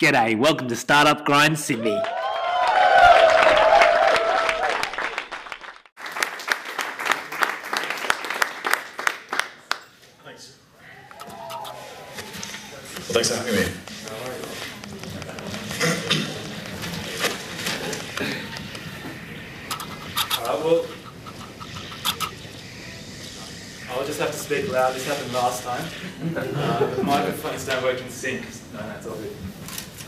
G'day, welcome to Startup Grind Sydney. Thanks. Well, thanks for having me. Well, I'll just have to speak loud. This happened last time. The microphones don't work in sync. No, that's all good.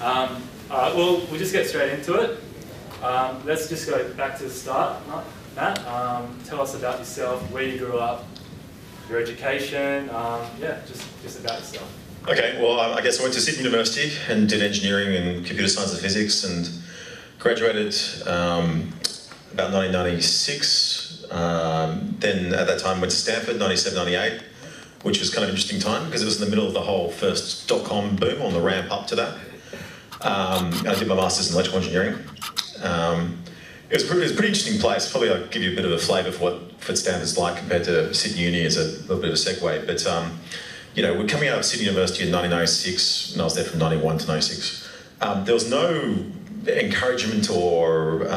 Alright, well, we'll just get straight into it. Let's just go back to the start. Matt, tell us about yourself, where you grew up, your education, just about yourself. Okay, well, I guess I went to Sydney University and did engineering and computer science and physics and graduated about 1996. Then at that time went to Stanford, 97, 98, which was kind of an interesting time because it was in the middle of the whole first .com boom on the ramp up to that. I did my master's in electrical engineering. It was a pretty interesting place. Probably I'll give you a bit of a flavour for what Stanford's like compared to Sydney Uni as a little bit of a segue. But you know, we're coming out of Sydney University in 1996, and I was there from 91 to 96. There was no encouragement or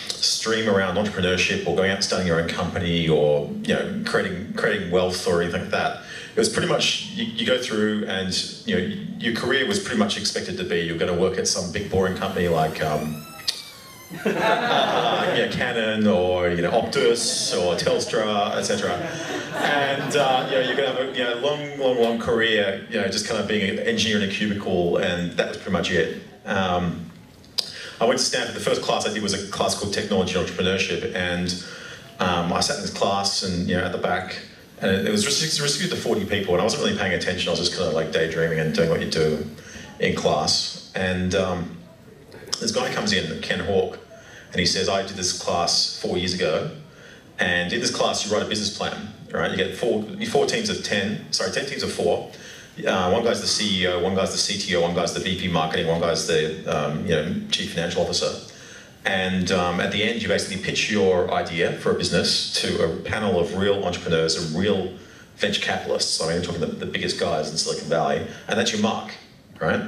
stream around entrepreneurship or going out and starting your own company or creating wealth or anything like that. It was pretty much you go through and your career was pretty much expected to be you're going to work at some big boring company like Canon or Optus or Telstra, etc. And you're going to have a long career just kind of being an engineer in a cubicle, and that was pretty much it. I went to Stanford. The first class I did was a class called Technology and Entrepreneurship, and I sat in this class and at the back, and it was restricted to 40 people, and I wasn't really paying attention. I was just kind of like daydreaming and doing what you do in class. And this guy comes in, Ken Hawke, and he says, I did this class 4 years ago, and in this class you write a business plan, right? You get 10 teams of 4. One guy's the CEO, one guy's the CTO, one guy's the VP marketing, one guy's the chief financial officer. And at the end, you basically pitch your idea for a business to a panel of real entrepreneurs, of real venture capitalists. I mean, we're talking the biggest guys in Silicon Valley, and that's your mark, right?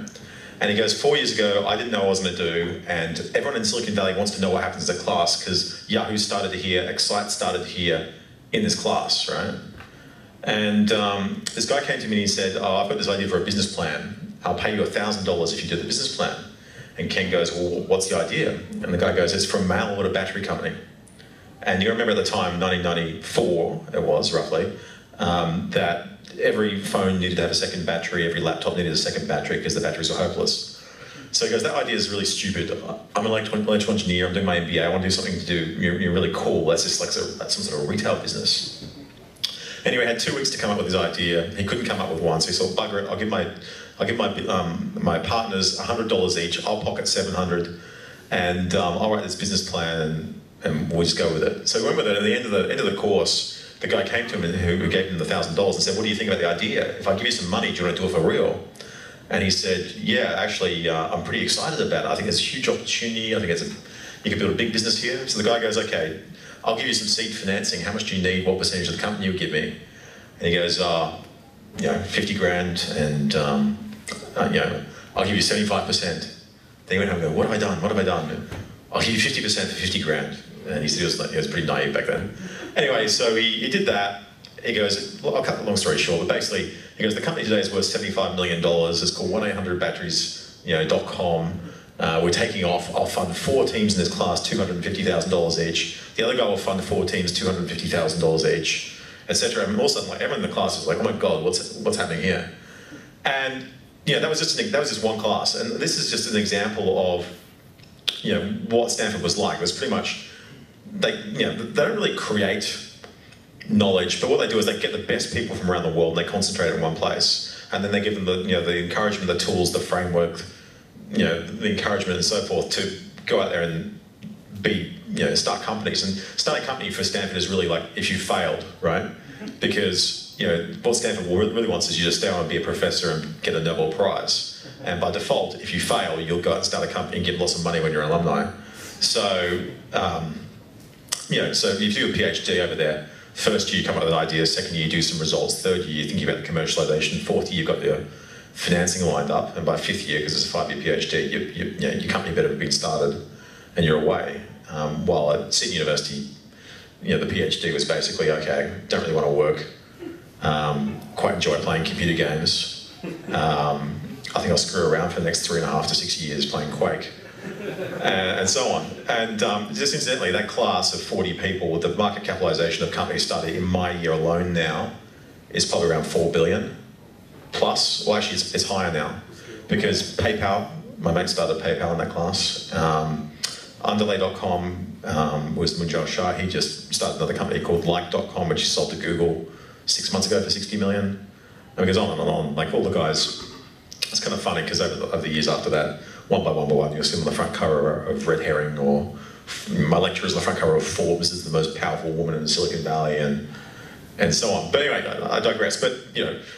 And he goes, 4 years ago, I didn't know what I was going to do, and everyone in Silicon Valley wants to know what happens as a class because Yahoo started here, Excite started here in this class, right? And this guy came to me and he said, I've got this idea for a business plan. I'll pay you $1,000 if you do the business plan. And Ken goes, well, what's the idea? And the guy goes, it's from mail order battery company. And you remember at the time, 1994 it was roughly, that every phone needed to have a second battery, every laptop needed a second battery because the batteries were hopeless. So he goes, that idea is really stupid. I'm an electrical engineer, I'm doing my MBA, I want to do something to do, you're really cool. That's just like that's some sort of retail business. Anyway, I had 2 weeks to come up with his idea. He couldn't come up with one, so he thought, bugger it, I'll give my partners $100 each, I'll pocket $700, and I'll write this business plan and we'll just go with it. So we went with it, and at the end of the course, the guy came to him who gave him the $1,000 and said, what do you think about the idea? If I give you some money, do you want to do it for real? And he said, yeah, actually, I'm pretty excited about it. I think there's a huge opportunity. I think you can build a big business here. So the guy goes, okay, I'll give you some seed financing. How much do you need? What percentage of the company you give me? And he goes, 50 grand, and I'll give you 75%. Then he went home and go, what have I done? What have I done? I'll give you 50% for 50 grand. And he said he was pretty naive back then. Anyway, so he did that. He goes, I'll cut the long story short, but basically, he goes, the company today is worth $75 million. It's called 1-800-Batteries.com. We're taking off. I'll fund 4 teams in this class, $250,000 each. The other guy will fund 4 teams, $250,000 each, etc. And all of a sudden, like, everyone in the class is like, "Oh my God, what's happening here?" And that was just one class. And this is just an example of what Stanford was like. It was pretty much they don't really create knowledge, but what they do is they get the best people from around the world and they concentrate it in one place, and then they give them the encouragement, the tools, the framework, the encouragement and so forth to go out there and start companies. And starting a company for Stanford is really like if you failed, right? Because what Stanford really wants is you to stay on and be a professor and get a Nobel Prize. And by default, if you fail, you'll go out and start a company and get lots of money when you're an alumni. So, so if you do a PhD over there, first year you come up with an idea, second year you do some results, third year you're thinking about the commercialization, fourth year you've got financing lined up, and by 5th year, because it's a 5-year PhD, your company better have been started, and you're away. While at Sydney University, the PhD was basically, okay, don't really want to work, quite enjoy playing computer games. I think I'll screw around for the next 3.5 to 6 years playing Quake, and so on. And just incidentally, that class of 40 people with the market capitalization of company study in my year alone now is probably around 4 billion plus. Well, actually, it's higher now because PayPal, my mate started PayPal in that class. Underlay.com was Munjal Shah. He just started another company called Like.com, which he sold to Google 6 months ago for 60 million. And it goes on and on, like all the guys. It's kind of funny because over the years after that, one by one, you'll see them on the front cover of Red Herring, or my lecturer's on the front cover of Forbes is the most powerful woman in Silicon Valley, and so on. But anyway, I digress. But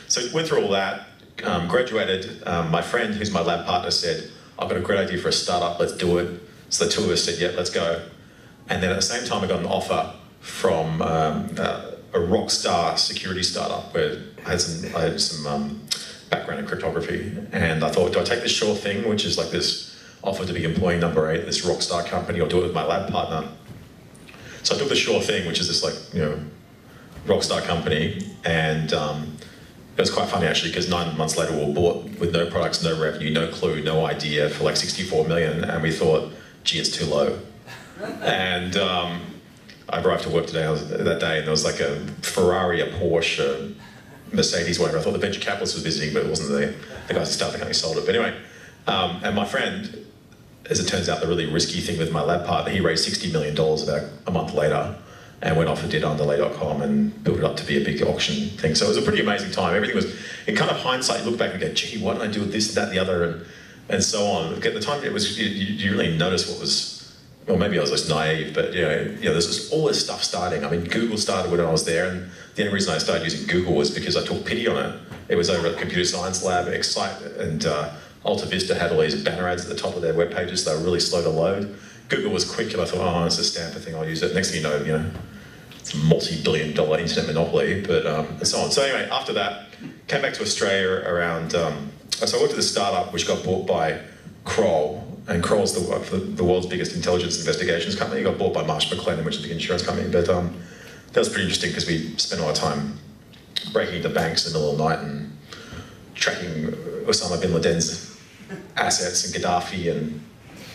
so went through all that, graduated. My friend, who's my lab partner, said, "I've got a great idea for a startup. Let's do it." So the two of us said, "Yeah, let's go." And then at the same time, I got an offer from a rock star security startup where I had some background in cryptography, and I thought, do I take this sure thing, which is like this offer to be employee number 8 at this rock star company, or do it with my lab partner? So I took the sure thing, which is this rock star company, and it was quite funny actually because 9 months later we were bought with no products, no revenue, no clue, no idea for like 64 million, and we thought, gee, it's too low. And I arrived to work that day, and there was like a Ferrari, a Porsche, Mercedes, whatever. I thought the venture capitalist was visiting, but it wasn't the guys who started the company sold it. But anyway, and my friend, as it turns out, the really risky thing with my lab partner, he raised $60 million about a month later and went off and did Underlay.com and built it up to be a big auction thing. So it was a pretty amazing time. Everything was, in kind of hindsight, you look back and go, gee, why didn't I do this, that, the other, and so on. At the time, it was you really notice what was, well, maybe I was just naive, but there's all this stuff starting. I mean, Google started when I was there, and the only reason I started using Google was because I took pity on it. It was over at the Computer Science Lab, Excite, and Alta Vista had all these banner ads at the top of their web pages. They were really slow to load. Google was quick, and I thought, oh, it's a Stanford thing, I'll use it. Next thing you know, it's a multi-billion-dollar internet monopoly, but and so on. So anyway, after that, came back to Australia around. So I worked at a startup which got bought by Kroll. And Kroll's the world's biggest intelligence investigations company. It got bought by Marsh McLennan, which is a big insurance company. But that was pretty interesting because we spent a lot of time breaking into banks in the middle of the night and tracking Osama bin Laden's assets and Gaddafi and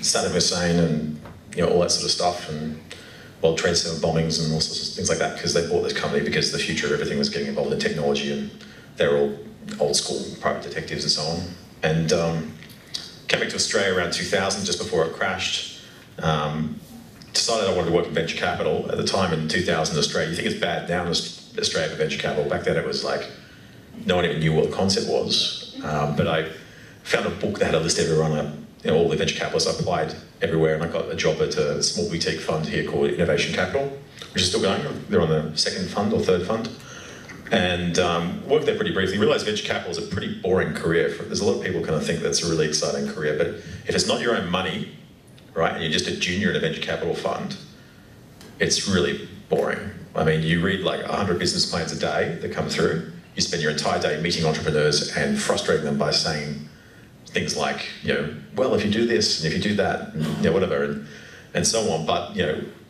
Saddam Hussein and all that sort of stuff, and World Trade Center bombings and all sorts of things like that, because they bought this company because the future of everything was getting involved in technology, and they were all old school private detectives and so on. And came back to Australia around 2000, just before it crashed. Decided I wanted to work in venture capital. At the time in 2000 in Australia, you think it's bad now in Australia for venture capital. Back then it was like, no one even knew what the concept was. But I found a book that had a list of everyone, all the venture capitalists. I applied everywhere, and I got a job at a small boutique fund here called Innovation Capital, which is still going. They're on the second fund or third fund. And worked there pretty briefly. Realised venture capital is a pretty boring career. There's a lot of people kind of think that's a really exciting career, but if it's not your own money, right, and you're just a junior in a venture capital fund, it's really boring. I mean, you read like 100 business plans a day that come through. You spend your entire day meeting entrepreneurs and frustrating them by saying things like, well, if you do this and if you do that, and, whatever, and so on. But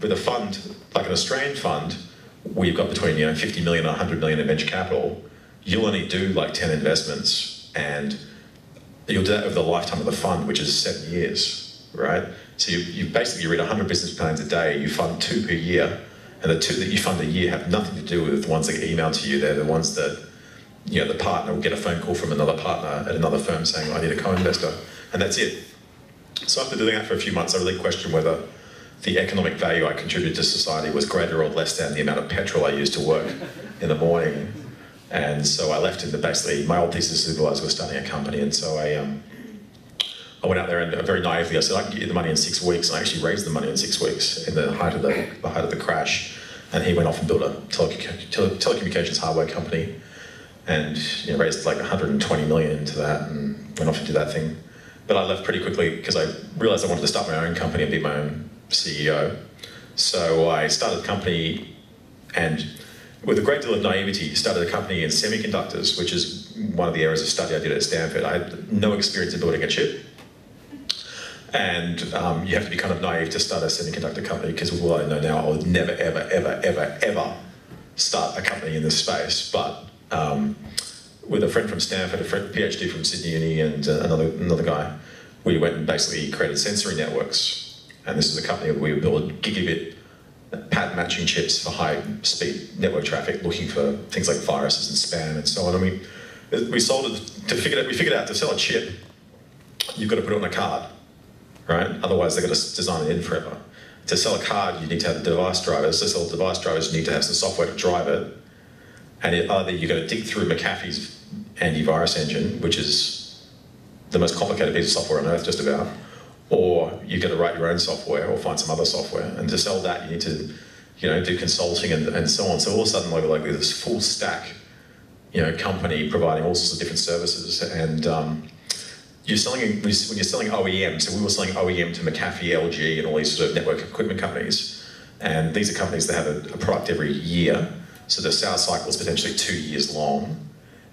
with a fund like an Australian fund, we've got between 50 million and 100 million in venture capital. You'll only do like 10 investments, and you'll do that over the lifetime of the fund, which is 7 years, right? So you basically read 100 business plans a day, you fund 2 per year, and the 2 that you fund a year have nothing to do with the ones that get emailed to you. They're the ones that the partner will get a phone call from another partner at another firm saying, I need a co-investor, and that's it. So after doing that for a few months, I really questioned whether the economic value I contributed to society was greater or less than the amount of petrol I used to work in the morning. And so I left, and basically my old thesis supervisor was starting a company, and so I went out there and very naively I said, I can get you the money in 6 weeks, and I actually raised the money in 6 weeks in the height of the crash. And he went off and built a telecommunications hardware company, and raised like 120 million into that, and went off and did that thing. But I left pretty quickly because I realised I wanted to start my own company and be my own CEO. So I started a company, and with a great deal of naivety, started a company in semiconductors, which is was one of the areas of study I did at Stanford. I had no experience in building a chip. And you have to be kind of naive to start a semiconductor company, because with what I know now, I would never, ever, ever, ever, ever start a company in this space. But with a friend from Stanford, a PhD from Sydney Uni, and another guy, we went and basically created sensory networks. And this is a company where we built gigabit pattern matching chips for high-speed network traffic, looking for things like viruses and spam and so on. And we sold it we figured out to sell a chip, you've got to put it on a card. Right? Otherwise, they're going to design it in forever. To sell a card, you need to have the device drivers. To sell device drivers, you need to have some software to drive it. And either you've got to dig through McAfee's antivirus engine, which is the most complicated piece of software on earth, just about, or you've got to write your own software or find some other software. And to sell that, you need to, do consulting and so on. So all of a sudden, like this full stack, company providing all sorts of different services. And when you're selling OEM, so we were selling OEM to McAfee, LG, and all these sort of network equipment companies. And these are companies that have a product every year, so the sales cycle is potentially 2 years long.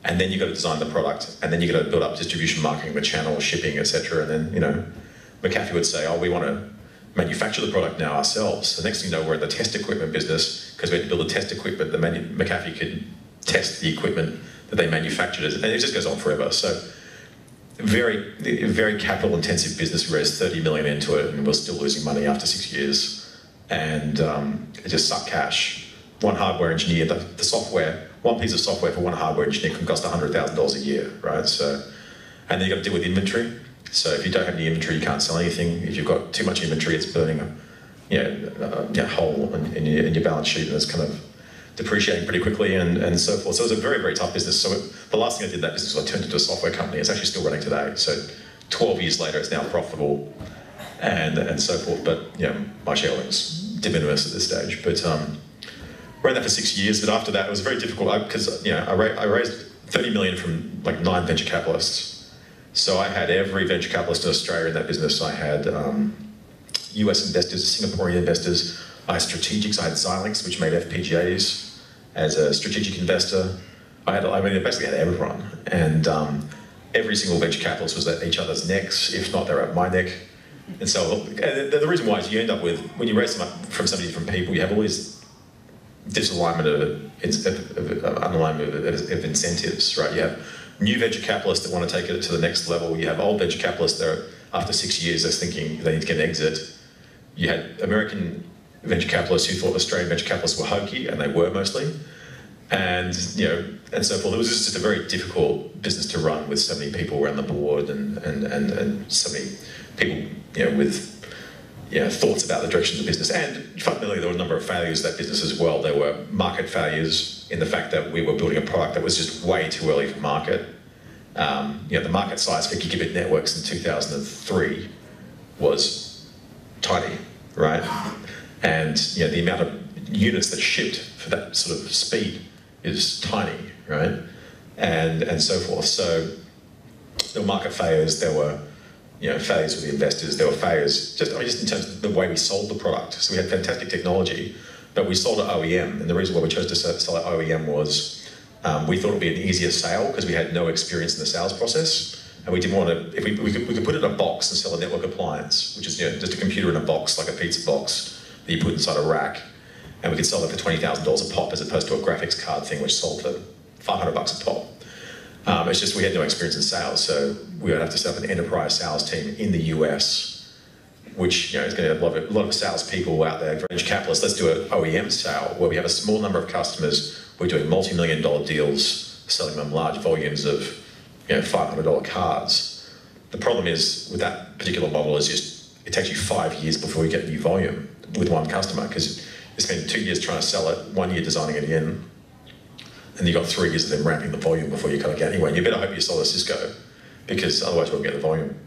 And then you've got to design the product, and then you've got to build up distribution, marketing, the channel, shipping, etc. And then, McAfee would say, oh, we want to manufacture the product now ourselves. The next thing you know, we're in the test equipment business, because we had to build the test equipment that McAfee could test the equipment that they manufactured, and it just goes on forever. So very, very capital-intensive business. We raised 30 million into it, and we're still losing money after 6 years. And it just sucked cash. One hardware engineer, the software, one piece of software for one hardware engineer can cost $100,000 a year, right? So, and then you've got to deal with inventory. So if you don't have any inventory, you can't sell anything. If you've got too much inventory, it's burning a hole in your balance sheet, and it's kind of depreciating pretty quickly and so forth. So it was a very, very tough business. So the last thing I did in that business was I turned into a software company. It's actually still running today. So 12 years later, it's now profitable and so forth. But my shareholding's de minimis at this stage. But ran that for 6 years. But after that, it was very difficult because I raised 30 million from like 9 venture capitalists. So I had every venture capitalist in Australia in that business. I had US investors, Singaporean investors. I had strategics. I had Xilinx, which made FPGAs. As a strategic investor, I basically had everyone, and every single venture capitalist was at each other's necks. If not, they're at my neck. And so, the reason why is you end up with, when you raise them up from so many different people, you have all this disalignment of incentives, right? You have new venture capitalists that want to take it to the next level. You have old venture capitalists that are, after 6 years, they're thinking they need to get an exit. You had American venture capitalists who thought Australian venture capitalists were hokey, and they were mostly, and and so forth. It was just a very difficult business to run with so many people around the board and so many people with thoughts about the direction of the business. And fundamentally, there were a number of failures of that business as well. There were market failures in the fact that we were building a product that was just way too early for market. The market size for gigabit networks in 2003 was tiny, right? And the amount of units that shipped for that sort of speed is tiny, right? And so forth. So there were market failures. There were failures with the investors. There were failures just in terms of the way we sold the product. So we had fantastic technology, but we sold at OEM. And the reason why we chose to sell at OEM was we thought it would be an easier sale because we had no experience in the sales process. And we didn't want to, if we could put it in a box and sell a network appliance, which is just a computer in a box, like a pizza box, that you put inside a rack, and we could sell that for $20,000 a pop, as opposed to a graphics card thing which sold for $500 a pop. It's just we had no experience in sales, so we would have to set up an enterprise sales team in the US, which is going to have a lot of salespeople out there, venture capitalists. Let's do an OEM sale where we have a small number of customers. We're doing multi-million-dollar deals, selling them large volumes of $500 cards. The problem is with that particular model is just it takes you 5 years before you get new volume with one customer, because you spend 2 years trying to sell it, 1 year designing it in, and you've got 3 years of them ramping the volume before you kind of get anywhere. And you better hope you sell a Cisco, because otherwise we won't get the volume.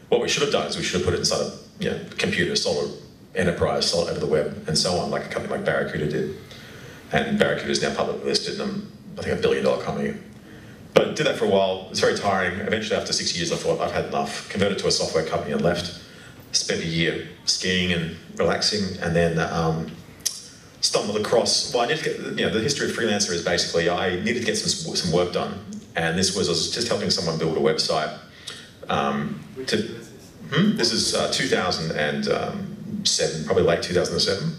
What we should have done is we should have put it inside a computer, sold it enterprise, sold it over the web, and so on, like a company like Barracuda did. And Barracuda is now publicly listed, and I think $1 billion company. But I did that for a while. It's very tiring. Eventually, after 6 years, I thought I've had enough. Converted to a software company and left. Spent a year skiing and relaxing, and then stumbled across. Well, I need to get. The history of Freelancer is basically I needed to get some work done And this was, I was just helping someone build a website. Which year was this? This is 2007, probably late 2007.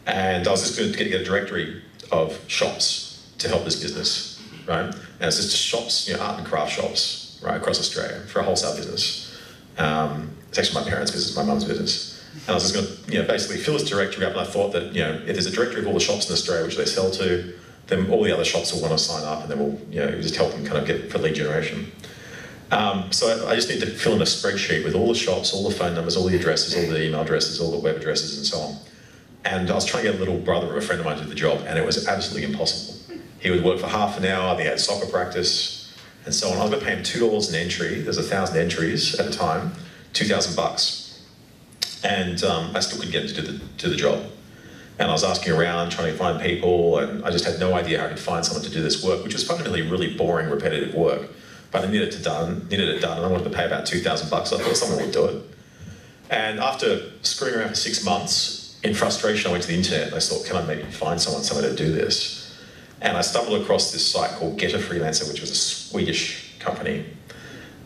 And I was just going to get a directory of shops to help this business, right? And it's just shops, art and craft shops, right, across Australia for a wholesale business. It's actually my parents' business, my mum's business. And I was just going to, basically fill this directory up, and I thought that, if there's a directory of all the shops in Australia which they sell to, then all the other shops will want to sign up, and then we'll, just help them kind of get for lead generation. So I just need to fill in a spreadsheet with all the shops, all the phone numbers, all the addresses, all the email addresses, all the web addresses, and so on. And I was trying to get a little brother of a friend of mine to do the job, and it was absolutely impossible. He would work for half an hour, then he had soccer practice, and so on. I was going to pay him $2 an entry. There's 1,000 entries at a time, $2,000. And I still couldn't get him to do the job. And I was asking around, trying to find people, and I just had no idea how I could find someone to do this work, which was fundamentally really boring, repetitive work. But I needed it done, and I wanted to pay about $2,000. So I thought someone would do it. And after screwing around for 6 months, in frustration, I went to the internet and I thought, can I maybe find someone to do this? And I stumbled across this site called Get a Freelancer, which was a Swedish company.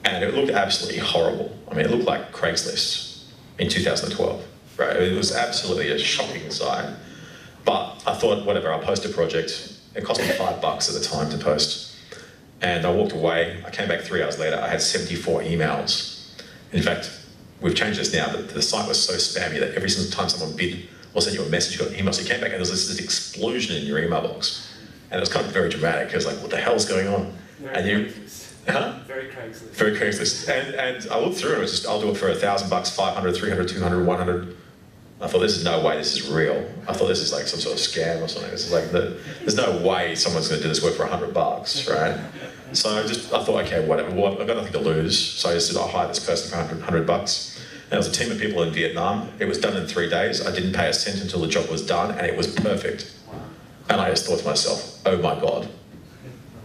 And it looked absolutely horrible. I mean, it looked like Craigslist in 2012, right? It was absolutely a shocking site. But I thought, whatever, I'll post a project. It cost me $5 at the time to post. And I walked away. I came back 3 hours later. I had 74 emails. In fact, we've changed this now, but the site was so spammy that every single time someone bid or sent you a message, you got emails. So you came back and there was this explosion in your email box. And it was kind of very dramatic. It was like, what the hell's going on? Very Craigslist. Very Craigslist. And I looked through and it was just, I'll do it for $1,000, 500, 300, 200, 100. I thought, this is no way this is real. I thought this is like some sort of scam or something. This is like, there's no way someone's going to do this work for $100, right? So I thought, okay, whatever. Well, I've got nothing to lose. So I just said, I'll hire this person for $100. And it was a team of people in Vietnam. It was done in 3 days. I didn't pay a cent until the job was done, and it was perfect. And I just thought to myself, oh my God,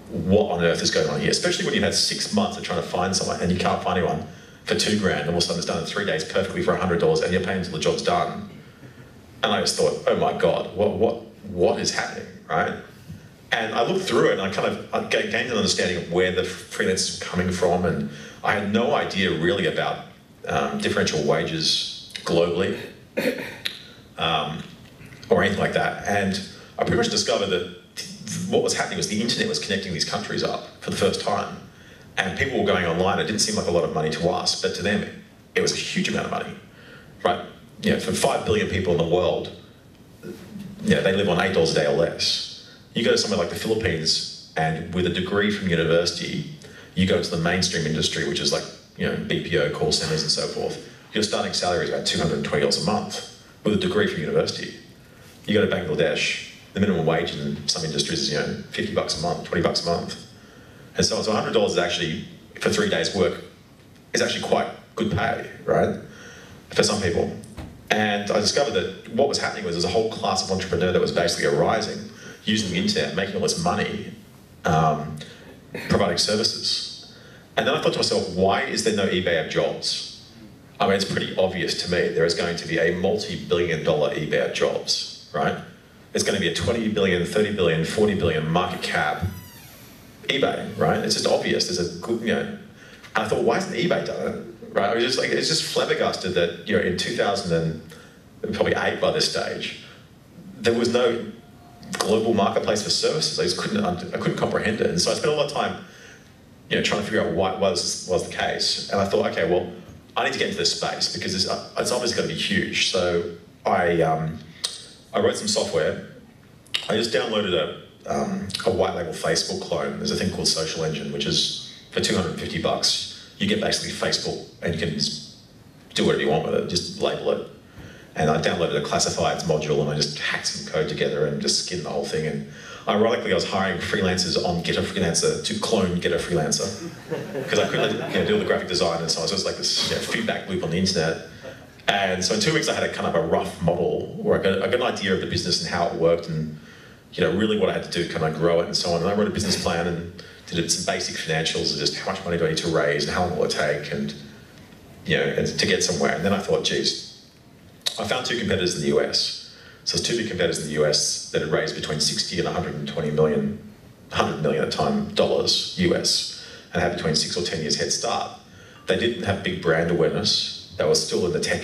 what on earth is going on here? Especially when you've had 6 months of trying to find someone and you can't find anyone for $2,000, and all of a sudden it's done in 3 days perfectly for $100, and you're paying until the job's done. And I just thought, oh my God, what is happening, right? And I looked through it and I gained an understanding of where the freelancers were coming from, and I had no idea really about differential wages globally or anything like that. And I pretty much discovered that what was happening was the internet was connecting these countries up for the first time, and people were going online. It didn't seem like a lot of money to us, but to them it was a huge amount of money, right? For 5 billion people in the world, they live on $8 a day or less. You go to somewhere like the Philippines, and with a degree from university, you go into the mainstream industry, which is like BPO, call centers, and so forth. Your starting salary is about $220 a month with a degree from university. You go to Bangladesh, the minimum wage in some industries is $50 a month, $20 a month, and so $100 is actually for 3 days' work is actually quite good pay, right? For some people. And I discovered that what was happening was there's a whole class of entrepreneur that was basically arising, using the internet, making all this money, providing services. And then I thought to myself, why is there no eBay of jobs? I mean, it's pretty obvious to me there is going to be a multi-billion-dollar eBay of jobs, right? It's going to be a 20 billion, 30 billion, 40 billion market cap eBay, right? It's just obvious. There's a good, And I thought, why hasn't eBay done it? Right? I was just like, it's just flabbergasted that in 2008 by this stage, there was no global marketplace for services. I couldn't comprehend it, and so I spent a lot of time, trying to figure out why was the case. And I thought, okay, well, I need to get into this space because it's obviously going to be huge. So I wrote some software. I just downloaded a white label Facebook clone. There's a thing called Social Engine, which is for $250. You get basically Facebook, and you can just do whatever you want with it, just label it. And I downloaded a classifieds module, and I just hacked some code together and just skinned the whole thing. And ironically, I was hiring freelancers on Get a Freelancer to clone Get a Freelancer, because I couldn't do all the graphic design and so on. So it was like this feedback loop on the internet. And so in 2 weeks, I had a kind of a rough model where I got an idea of the business and how it worked, and really what I had to do to kind of grow it and so on. And I wrote a business plan and did some basic financials of just how much money do I need to raise and how long will it take, and and to get somewhere. And then I thought, geez, I found 2 competitors in the US. So there's 2 big competitors in the US that had raised between 60 and 120 million $100 million at the time, dollars, US, and had between 6 or 10 years head start. They didn't have big brand awareness. They were still in the tech,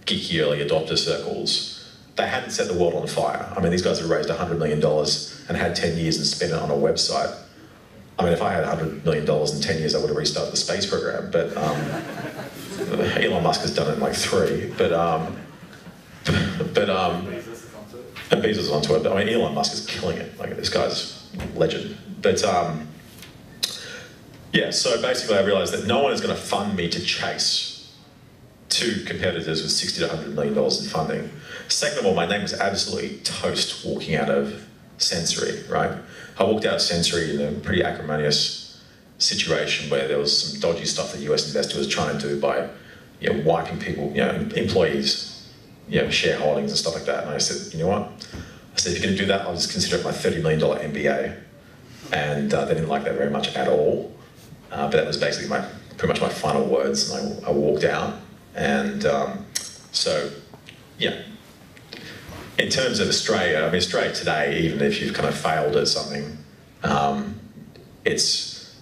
geeky early adopter circles. They hadn't set the world on fire. I mean, these guys have raised $100 million and had 10 years and spent it on a website. I mean, if I had $100 million in 10 years, I would have restarted the space program. But Elon Musk has done it in like 3. And Bezos is onto it. But I mean, Elon Musk is killing it. Like, this guy's a legend. But yeah, so basically I realized that no one is going to fund me to chase 2 competitors with $60 to $100 million in funding. Second of all, my name was absolutely toast walking out of Sensory, right? I walked out of Sensory in a pretty acrimonious situation where there was some dodgy stuff that US investor was trying to do by, wiping people, employees, shareholdings and stuff like that. And I said, you know what? I said, if you're going to do that, I'll just consider it my $30 million MBA. And they didn't like that very much at all. But that was basically pretty much my final words, and I walked out. And so, yeah. In terms of Australia, I mean, Australia today, even if you've kind of failed at something, it's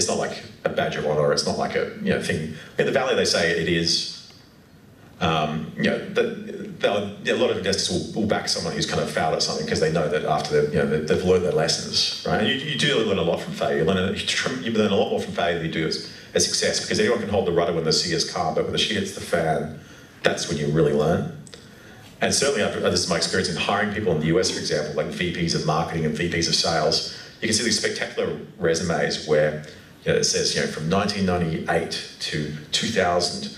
not like a badge of honour. It's not like a thing. In the Valley, they say it is. A lot of investors will back someone who's kind of failed at something because they know that after they've learned their lessons, right? And you do learn a lot from failure. You learn a lot more from failure than you do as success, because anyone can hold the rudder when the sea is calm, but when the shit hits the fan, that's when you really learn. And certainly, this is my experience in hiring people in the US, for example, like VPs of marketing and VPs of sales. You can see these spectacular resumes where it says, from 1998 to 2000,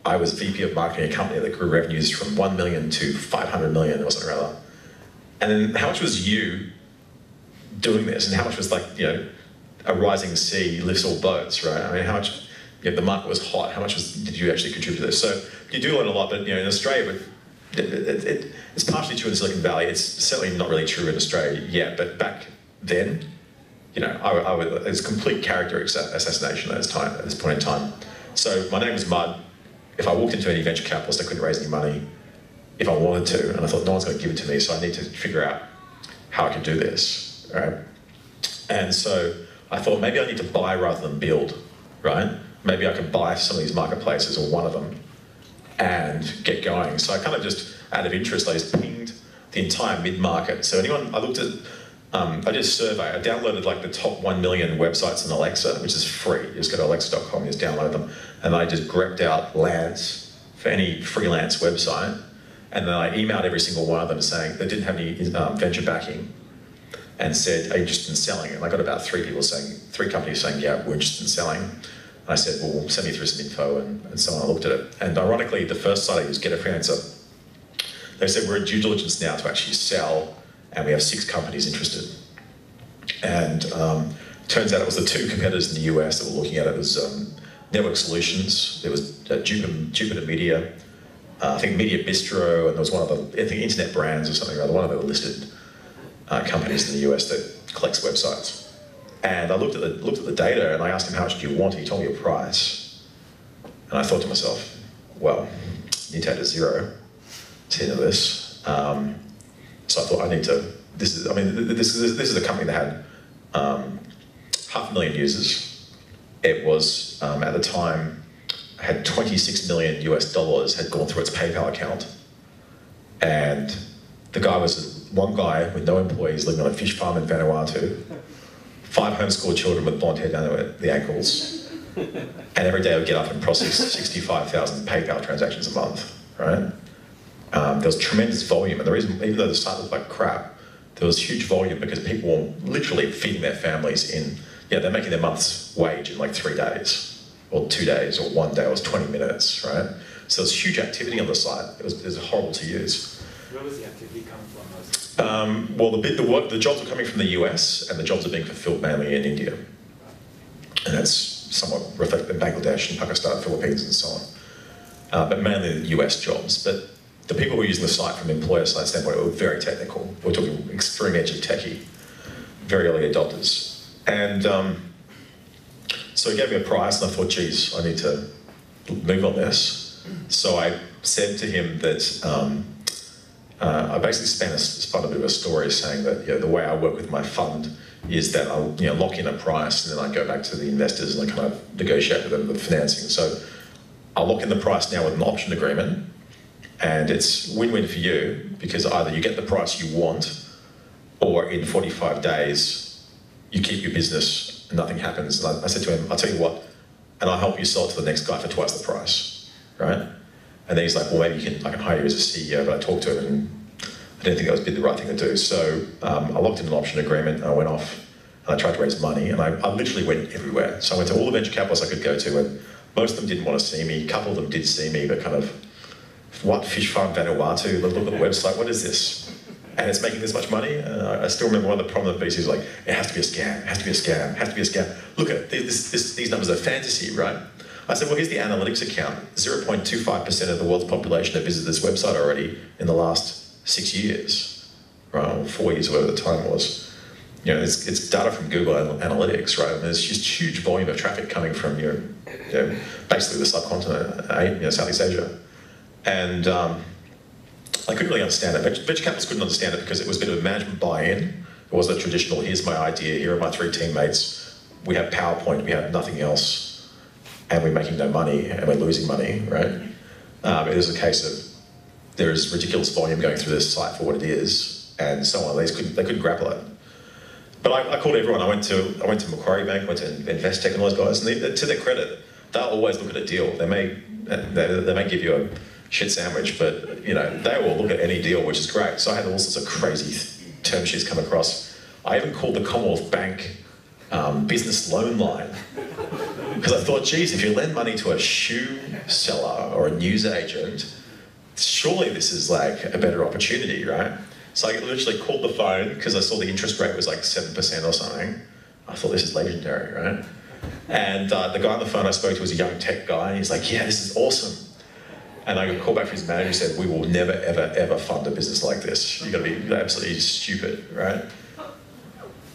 I was VP of marketing at a company that grew revenues from 1 million to 500 million or something or other. And then how much was you doing this, and how much was like, a rising sea lifts all boats, right? I mean, how much, the market was hot, how much did you actually contribute to this? So you do learn a lot, but in Australia, it's partially true in Silicon Valley. It's certainly not really true in Australia yet, but back then, it was complete character assassination at this point in time. So my name was Mud. If I walked into any venture capitalist, I couldn't raise any money if I wanted to, and I thought no one's going to give it to me, so I need to figure out how I can do this, right? And so I thought maybe I need to buy rather than build, right? Maybe I could buy some of these marketplaces, or one of them, and get going. So I kind of just, out of interest, I just pinged the entire mid-market. So I looked at, I did a survey. I downloaded like the top 1 million websites on Alexa, which is free. You just go to alexa.com, you just download them. And I just grepped out LANs for any freelance website. And then I emailed every single one of them saying they didn't have any venture backing, and said, are you interested in selling? And I got about 3 companies saying, yeah, we're interested in selling. And I said, well, send me through some info, and someone looked at it. And ironically, the first site I used, Get a Freelancer, they said, we're in due diligence now to actually sell, and we have 6 companies interested. And turns out it was the 2 competitors in the US that were looking at it. It was Network Solutions, there was Jupiter Media, I think Media Bistro, and there was one other, I think Internet Brands or something or other, one of the listed companies in the US that collects websites. And I looked at the data, and I asked him, how much do you want? He told me a price. And I thought to myself, well, you need to add a 0 to the end of this. So I thought, this is a company that had 500,000 users. It was, at the time, had $26 million US had gone through its PayPal account. And the guy was one guy with no employees living on a fish farm in Vanuatu, 5 homeschooled children with blonde hair down to the ankles. And every day I would get up and process 65,000 PayPal transactions a month, right? There was tremendous volume, and the reason, even though the site looked like crap, there was huge volume because people were literally feeding their families in, they're making their month's wage in like 3 days, or 2 days, or 1 day, or it was 20 minutes, right? So there was huge activity on the site. It was horrible to use. Where was the activity coming from? Well, the jobs were coming from the US, and the jobs are being fulfilled mainly in India. And that's somewhat reflected in Bangladesh and Pakistan, Philippines, and so on. But mainly the US jobs. But the people who were using the site from an employer side standpoint were very technical. We're talking extreme edgy techie, very early adopters. And so he gave me a price, and I thought, geez, I need to move on this. So I said to him that I basically spun a bit of a story saying that the way I work with my fund is that I'll lock in a price and then I go back to the investors and I kind of negotiate with them the financing. So I'll lock in the price now with an option agreement, and it's win-win for you because either you get the price you want, or in 45 days you keep your business and nothing happens. And I said to him, I'll tell you what, and I'll help you sell it to the next guy for twice the price, right? And then he's like, well, maybe I can hire you as a CEO, but I talked to him and I didn't think that was the right thing to do. So I locked in an option agreement and I went off and I tried to raise money, and I literally went everywhere. So I went to all the venture capitalists I could go to, and most of them didn't want to see me. A couple of them did see me, but kind of, what, fish farm Vanuatu? Look at the website, what is this? And it's making this much money? I still remember one of the prominent VCs was like, it has to be a scam, it has to be a scam, it has to be a scam. Look at these numbers are fantasy, right? I said, well, here's the analytics account. 0.25% of the world's population have visited this website already in the last 6 years, right? Or 4 years, whatever the time was. It's data from Google Analytics, right? And there's just huge volume of traffic coming from basically the subcontinent, Southeast Asia. And I couldn't really understand it. Venture capitalists couldn't understand it because it was a bit of a management buy-in. It wasn't a traditional, here's my idea, here are my 3 teammates, we have PowerPoint, we have nothing else, and we're making no money, and we're losing money, right? It is a case of there's ridiculous volume going through this site for what it is, and so on. They couldn't grapple it. But I called everyone. I went to Macquarie Bank, went to Investec and all those guys, and to their credit, they'll always look at a deal. They may give you a shit sandwich, but they will look at any deal, which is great. So I had all sorts of crazy term sheets come across. I even called the Commonwealth Bank business loan line because I thought, geez, if you lend money to a shoe seller or a news agent, surely this is like a better opportunity, right? So I literally called the phone because I saw the interest rate was like 7% or something. I thought, this is legendary, right? And the guy on the phone I spoke to was a young tech guy, and he's like, yeah, this is awesome. And I got a call back from his manager who said, we will never, ever, ever fund a business like this. You've got to be absolutely stupid, right?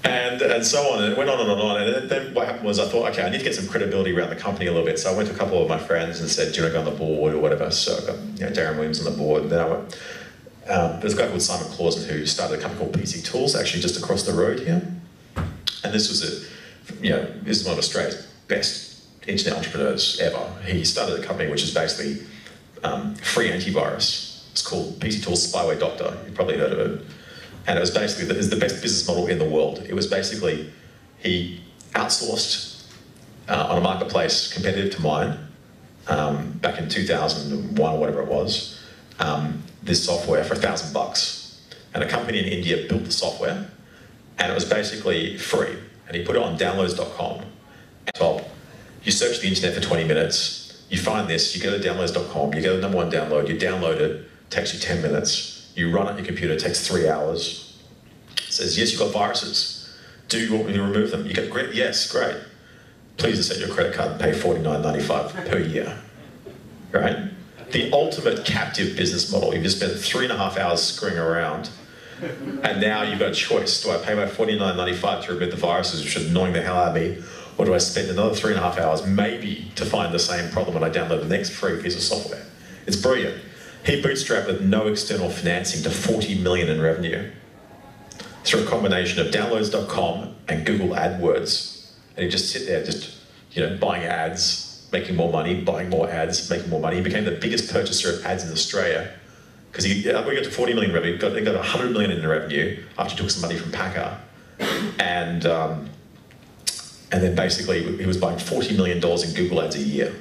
And so on, and it went on and on. And then what happened was I thought, okay, I need to get some credibility around the company a little bit. So I went to a couple of my friends and said, do you want to go on the board or whatever? So I got Darren Williams on the board. And then I went, there's a guy called Simon Clausen who started a company called PC Tools, actually just across the road here. And this was this is one of Australia's best internet entrepreneurs ever. He started a company which is basically free antivirus. It's called PC Tools Spyware Doctor. You've probably heard of it. And it was basically the best business model in the world. It was basically, he outsourced on a marketplace competitive to mine back in 2001 or whatever it was, this software for $1,000. And a company in India built the software, and it was basically free. And he put it on downloads.com. Top, you search the internet for 20 minutes, you find this, you go to downloads.com, you go to the #1 download, you download it, takes you 10 minutes, you run it on your computer, it takes 3 hours. It says, yes, you've got viruses. Do you want me to remove them? You go, great, yes, great. Please accept your credit card and pay $49.95 per year, right? The ultimate captive business model. You've just spent 3.5 hours screwing around, and now you've got a choice. Do I pay my $49.95 to remove the viruses, which are annoying the hell out of me, or do I spend another 3.5 hours maybe to find the same problem when I download the next free piece of software? It's brilliant. He bootstrapped with no external financing to 40 million in revenue through a combination of downloads.com and Google AdWords. And he'd just sit there, just buying ads, making more money, buying more ads, making more money. He became the biggest purchaser of ads in Australia because we got to 40 million in revenue. They got 100 million in revenue after he took some money from Packer, and then basically he was buying $40 million in Google ads a year.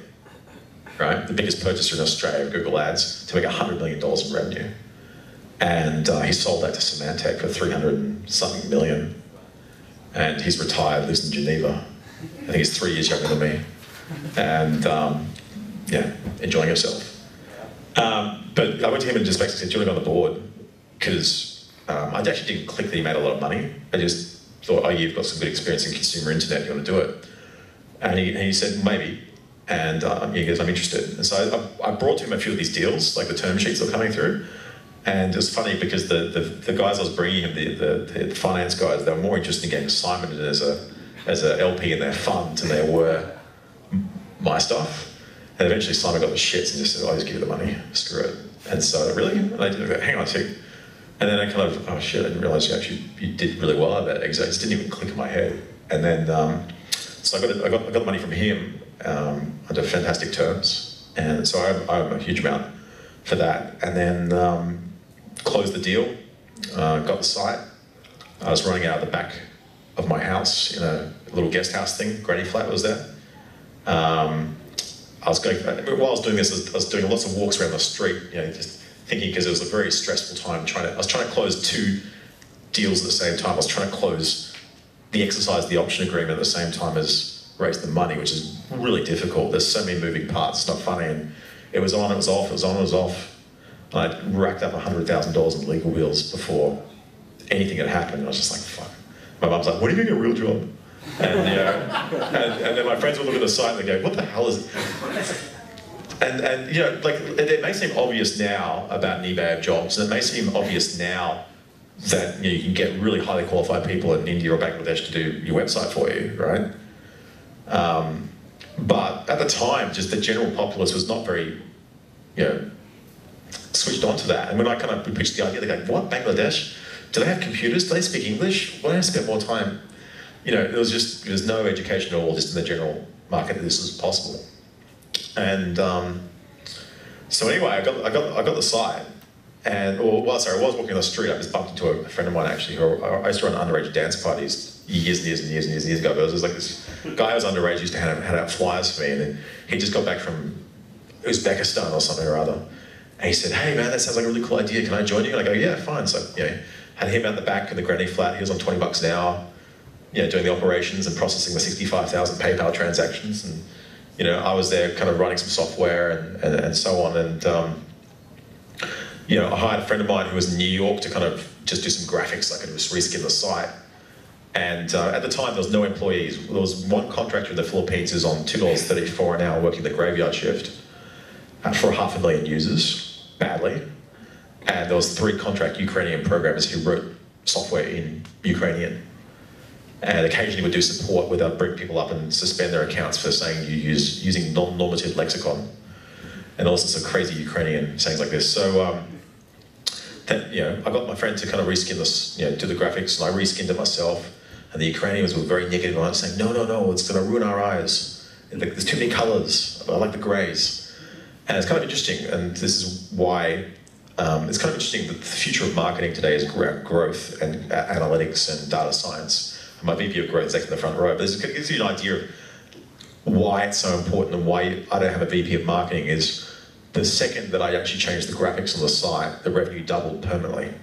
Right, the biggest purchaser in Australia of Google Ads to make $100 million in revenue. And he sold that to Symantec for 300 and something million. And he's retired, lives in Geneva. I think he's 3 years younger than me. And enjoying himself. But I went to him and just basically said, do you want to go on the board? Because I actually didn't click that he made a lot of money. I just thought, oh, you've got some good experience in consumer internet, you want to do it? And he said, maybe. And he goes, I'm interested. And so I brought to him a few of these deals, like the term sheets that were coming through. And it was funny because the guys I was bringing him, the finance guys, they were more interested in getting Simon as a LP in their fund than they were my stuff. And eventually Simon got the shits and just said, I'll just give you the money, screw it. And so, really? And I did, hang on a sec. And then I kind of, oh shit, I didn't realize you did really well at that exit. It just didn't even click in my head. And then, so I got the money from him under fantastic terms. And so I owe him a huge amount for that. And then closed the deal, got the site. I was running out of the back of my house in a little guest house thing, granny flat was there. While I was doing this, I was doing lots of walks around the street, just thinking, because it was a very stressful time. I was trying to close 2 deals at the same time. I was trying to close the exercise of the option agreement at the same time as raise the money, which is really difficult. There's so many moving parts. It's not funny. And it was on, it was off, it was on, it was off. And I racked up $100,000 in legal bills before anything had happened. I was just like, fuck. My mum's like, when are you getting a real job? And, and then my friends would look at the site and they go, what the hell is it? And like, it may seem obvious now about an eBay of jobs, and it may seem obvious now that you can get really highly qualified people in India or Bangladesh to do your website for you, right? But at the time, just the general populace was not very, switched on to that. And when I kind of pitched the idea, they go, what, Bangladesh? Do they have computers? Do they speak English? Why don't I spend more time? There's no education at all, just in the general market that this was possible. And so anyway, I got the site, and I was walking on the street. I just bumped into a friend of mine actually. I used to run underage dance parties years ago. But it was like this guy who was underage used to hand out flyers for me, and then he just got back from Uzbekistan or something or other, and he said, "Hey man, that sounds like a really cool idea. Can I join you?" And I go, "Yeah, fine." So had him out the back in the granny flat. He was on $20 an hour, doing the operations and processing the 65,000 PayPal transactions, and I was there kind of running some software and so on. And I hired a friend of mine who was in New York to kind of just do some graphics. I could just reskin the site. And at the time, there was no employees. There was one contractor in the Philippines who was on $2.34 an hour working the graveyard shift for 500,000 users, badly. And there was 3 contract Ukrainian programmers who wrote software in Ukrainian. And occasionally would do support where they'd bring people up and suspend their accounts for saying using non-normative lexicon. And all sorts of crazy Ukrainian sayings like this. So, I got my friend to kind of reskin this, do the graphics, and I reskinned it myself. And the Ukrainians were very negative on it, saying, no, it's going to ruin our eyes. There's too many colors. I like the grays. And it's kind of interesting, and this is why it's kind of interesting that the future of marketing today is growth and analytics and data science. My VP of growth is actually in the front row, but it gives you an idea of why it's so important and why I don't have a VP of marketing. Is the second that I actually changed the graphics on the site, the revenue doubled permanently.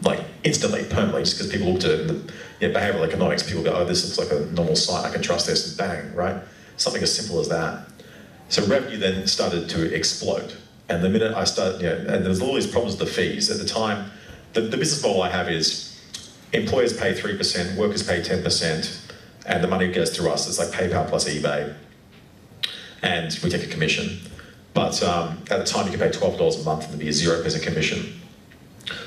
Like instantly, permanently, just because people looked at it in the behavioral economics, people go, oh, this looks like a normal site, I can trust this, and bang, right? Something as simple as that. So revenue then started to explode. And the minute I started, and there's all these problems with the fees. At the time, the business model I have is employers pay 3%, workers pay 10%, and the money goes through us. It's like PayPal plus eBay, and we take a commission. But at the time, you could pay $12 a month and there'd be a 0% commission.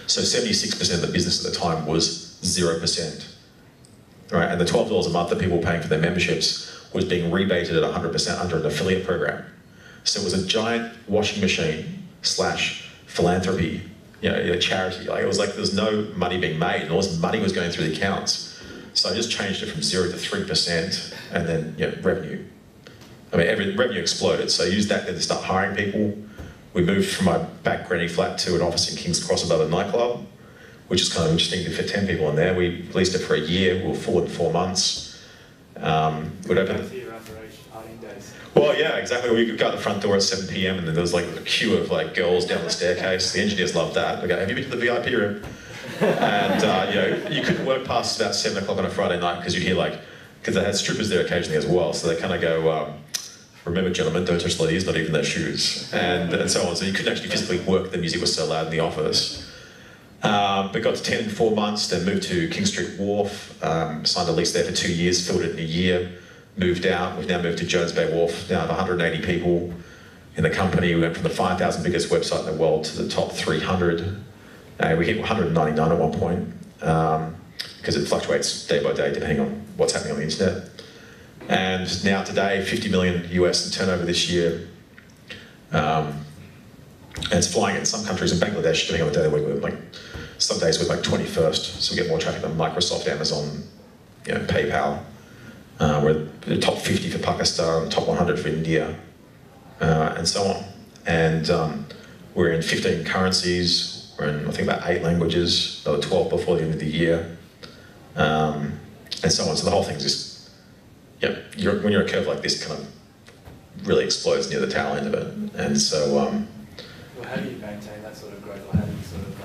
So 76% of the business at the time was 0%. Right? And the $12 a month that people were paying for their memberships was being rebated at 100% under an affiliate program. So it was a giant washing machine / philanthropy, charity. Like, it was like there's no money being made, and all this money was going through the accounts. So I just changed it from 0 to 3%, and then revenue. I mean, revenue exploded. So I used that then to start hiring people. We moved from my back granny flat to an office in King's Cross above a nightclub, which is kind of interesting to fit 10 people in there. We leased it for a year. We were full in 4 months. We'd open. Well, yeah, exactly. We got the front door at 7 p.m. and then there was like a queue of like girls down the staircase. The engineers loved that. They go, have you been to the VIP room? And you couldn't work past about 7 o'clock on a Friday night because you'd hear because they had strippers there occasionally as well. So they kind of go, remember gentlemen, don't touch ladies, not even their shoes, and so on. So you couldn't actually physically work, the music was so loud in the office. But got to 10 in 4 months, then moved to King Street Wharf, signed a lease there for 2 years, filled it in a year, moved out. We've now moved to Jones Bay Wharf, now have 180 people in the company. We went from the 5,000 biggest website in the world to the top 300. We hit 199 at one point, because it fluctuates day by day depending on what's happening on the internet. And now today, 50 million US in turnover this year. And it's flying in some countries. In Bangladesh, depending on the day of the week, we're like, some days we're like 21st, so we get more traffic than Microsoft, Amazon, PayPal. We're the top 50 for Pakistan, top 100 for India, and so on. And we're in 15 currencies. We're in, I think, about 8 languages. There were 12 before the end of the year, and so on. So the whole thing's just, when you're a curve like this, kind of really explodes near the tail end of it. And so, well, how do you maintain that sort of growth, or how do you sort of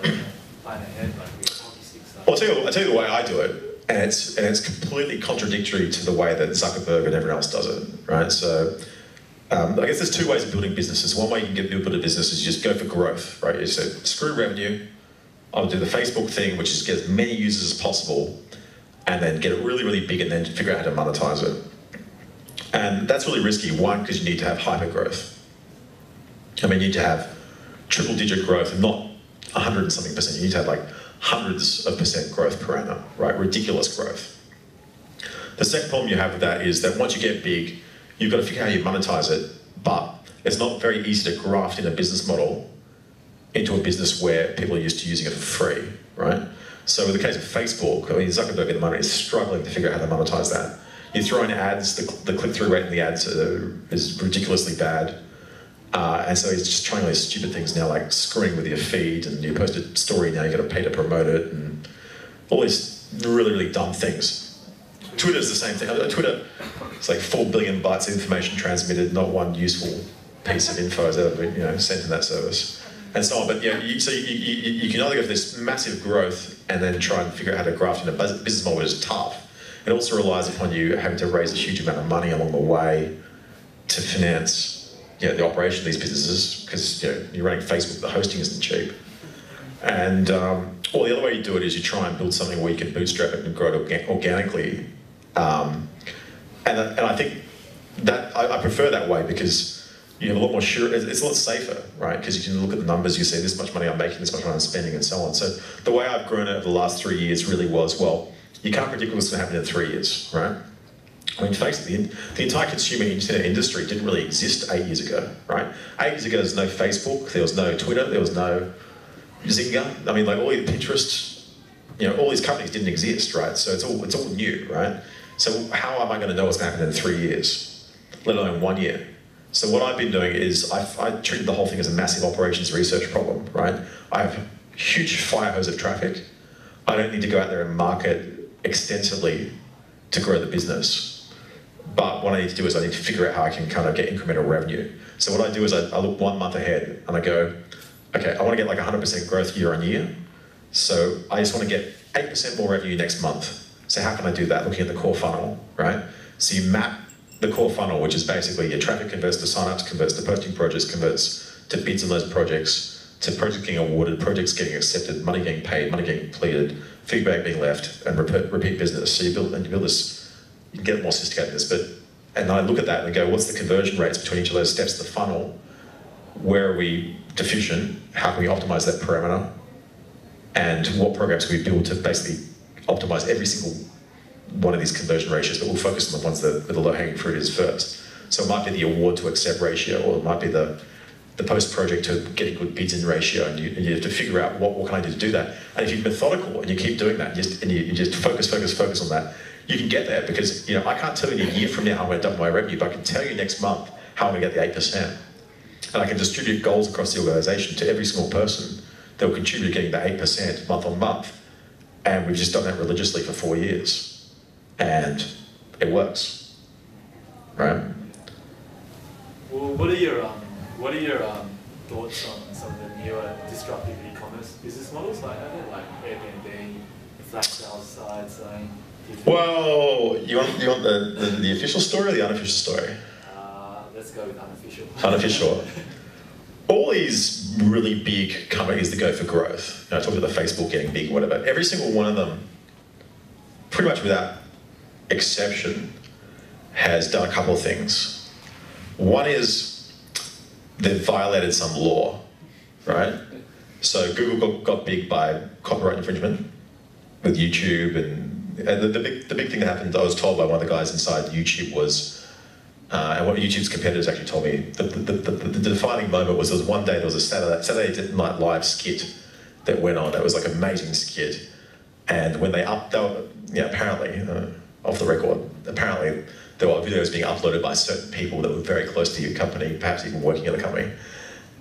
plan ahead, like with hockey stick stuff? Well, I'll tell you the way I do it, and it's completely contradictory to the way that Zuckerberg and everyone else does it, right? So, I guess there's 2 ways of building businesses. One way you can build a business is you just go for growth, right? You say, screw revenue, I'll do the Facebook thing, which is get as many users as possible, and then get it really, really big, and then figure out how to monetize it. And that's really risky, one, because you need to have hyper growth. I mean, you need to have triple-digit growth, and not 100 and something percent. You need to have like hundreds of percent growth per annum, right? Ridiculous growth. The second problem you have with that is that once you get big, you've got to figure out how you monetize it, but it's not very easy to graft in a business model into a business where people are used to using it for free, right? So in the case of Facebook, I mean, Zuckerberg at the moment is struggling to figure out how to monetize that. You throw in ads, the click-through rate in the ads is ridiculously bad. And so he's just trying all these stupid things now, like screwing with your feed, and you post a story now, you got to pay to promote it, and all these really, really dumb things. Twitter's the same thing. Twitter, it's like 4 billion bytes of information transmitted, not one useful piece of info has ever been, sent in that service, and so on. But so you can either go for this massive growth and then try and figure out how to graft in a business model which is tough. It also relies upon you having to raise a huge amount of money along the way to finance the operation of these businesses, because you're running Facebook, the hosting isn't cheap. And or the other way you do it is you try and build something where you can bootstrap it and grow it organically. And I think that I prefer that way, because you have a lot more sure. It's a lot safer, right? Because you can look at the numbers, you say this much money I'm making, this much money I'm spending, and so on. So the way I've grown it over the last 3 years really was, well, you can't predict what's going to happen in 3 years, right? I mean, face it, the entire consumer internet industry didn't really exist 8 years ago, right? 8 years ago, there was no Facebook, there was no Twitter, there was no Zynga. I mean, like all the Pinterest, all these companies didn't exist, right? So it's all new, right? So how am I going to know what's going to happen in 3 years, let alone 1 year? So what I've been doing is I treated the whole thing as a massive operations research problem, right? I have a huge fire hose of traffic. I don't need to go out there and market extensively to grow the business. But what I need to do is I need to figure out how I can kind of get incremental revenue. So what I do is I look 1 month ahead and I go, okay, I want to get like 100% growth year on year. So I just want to get 8% more revenue next month. So how can I do that? Looking at the core funnel, right? So you map the core funnel, which is basically your traffic converts to signups, converts to posting projects, converts to bids on those projects, to projects getting awarded, projects getting accepted, money getting paid, money getting completed, feedback being left, and repeat business. So you build this. You can get more sophisticated in this, and I look at that and go, what's the conversion rates between each of those steps of the funnel? Where are we deficient? How can we optimize that parameter? And what programs can we build to basically optimize every single one of these conversion ratios, but we'll focus on the ones that the low-hanging fruit is first. So it might be the award to accept ratio, or it might be the post-project to getting good bids in ratio, and you have to figure out what can I do to do that. And if you're methodical and you keep doing that, and you just focus on that, you can get there, because I can't tell you in a year from now how I'm going to double my revenue, but I can tell you next month how I'm going to get the 8%. And I can distribute goals across the organisation to every single person that will contribute to getting the 8% month on month. And we've just done that religiously for 4 years. And it works, right? Well, what are your thoughts on some of the newer disruptive e-commerce business models like Airbnb, flash sales sites? Well, you want the official story or the unofficial story? Let's go with unofficial. Unofficial. All these really big companies that go for growth, I talked about the Facebook getting big, whatever, every single one of them, pretty much without exception, has done a couple of things. One is they've violated some law, right? So Google got big by copyright infringement with YouTube, and the big thing that happened, I was told by one of the guys inside YouTube, was And what YouTube's competitors actually told me, the defining moment was there was one day, there was a Saturday Night Live skit that went on. That was like an amazing skit. And when they apparently, off the record, apparently there were videos being uploaded by certain people that were very close to your company, perhaps even working at the company.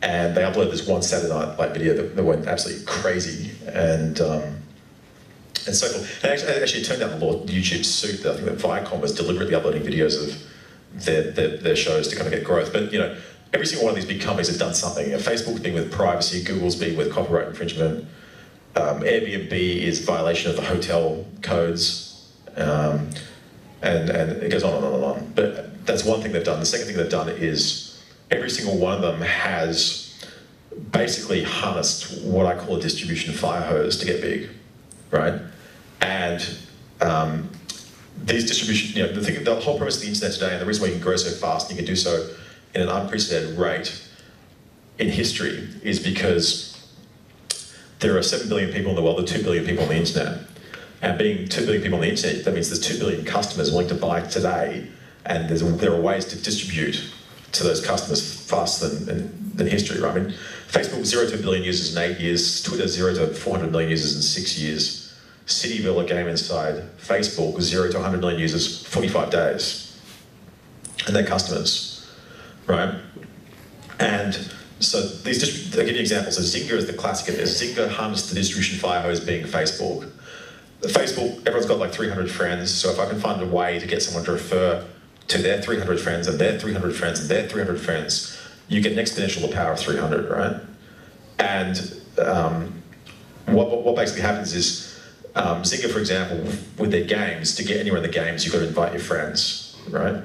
And they uploaded this one Saturday Night Live video that went absolutely crazy. And so forth. And actually it turned out the law, YouTube sued, I think that Viacom was deliberately uploading videos of their shows to kind of get growth. But you know, every single one of these big companies have done something. You know, Facebook's been with privacy, Google's been with copyright infringement, Airbnb is violation of the hotel codes, and it goes on and on and on. But that's one thing they've done. The second thing they've done is every single one of them has basically harnessed what I call a distribution fire hose to get big, right? And these distribution, you know, the whole premise of the internet today, and the reason why you can grow so fast and you can do so in an unprecedented rate in history, is because there are 7 billion people in the world, there are 2 billion people on the internet. And being 2 billion people on the internet, that means there's 2 billion customers willing to buy today, and there are ways to distribute to those customers faster than history, right? I mean, Facebook 0 to 1 billion users in 8 years, Twitter 0 to 400 million users in 6 years. Cityville, a game inside Facebook, 0 to 100 million users, 45 days. And they're customers, right? And so these, I'll give you examples. So Zynga is the classic of this. Zynga harnessed the distribution fire hose being Facebook. Facebook, everyone's got like 300 friends, so if I can find a way to get someone to refer to their 300 friends and their 300 friends and their 300 friends, you get an exponential the power of 300, right? And what basically happens is, Zynga, for example, with their games, to get anywhere in the games, you've got to invite your friends, right?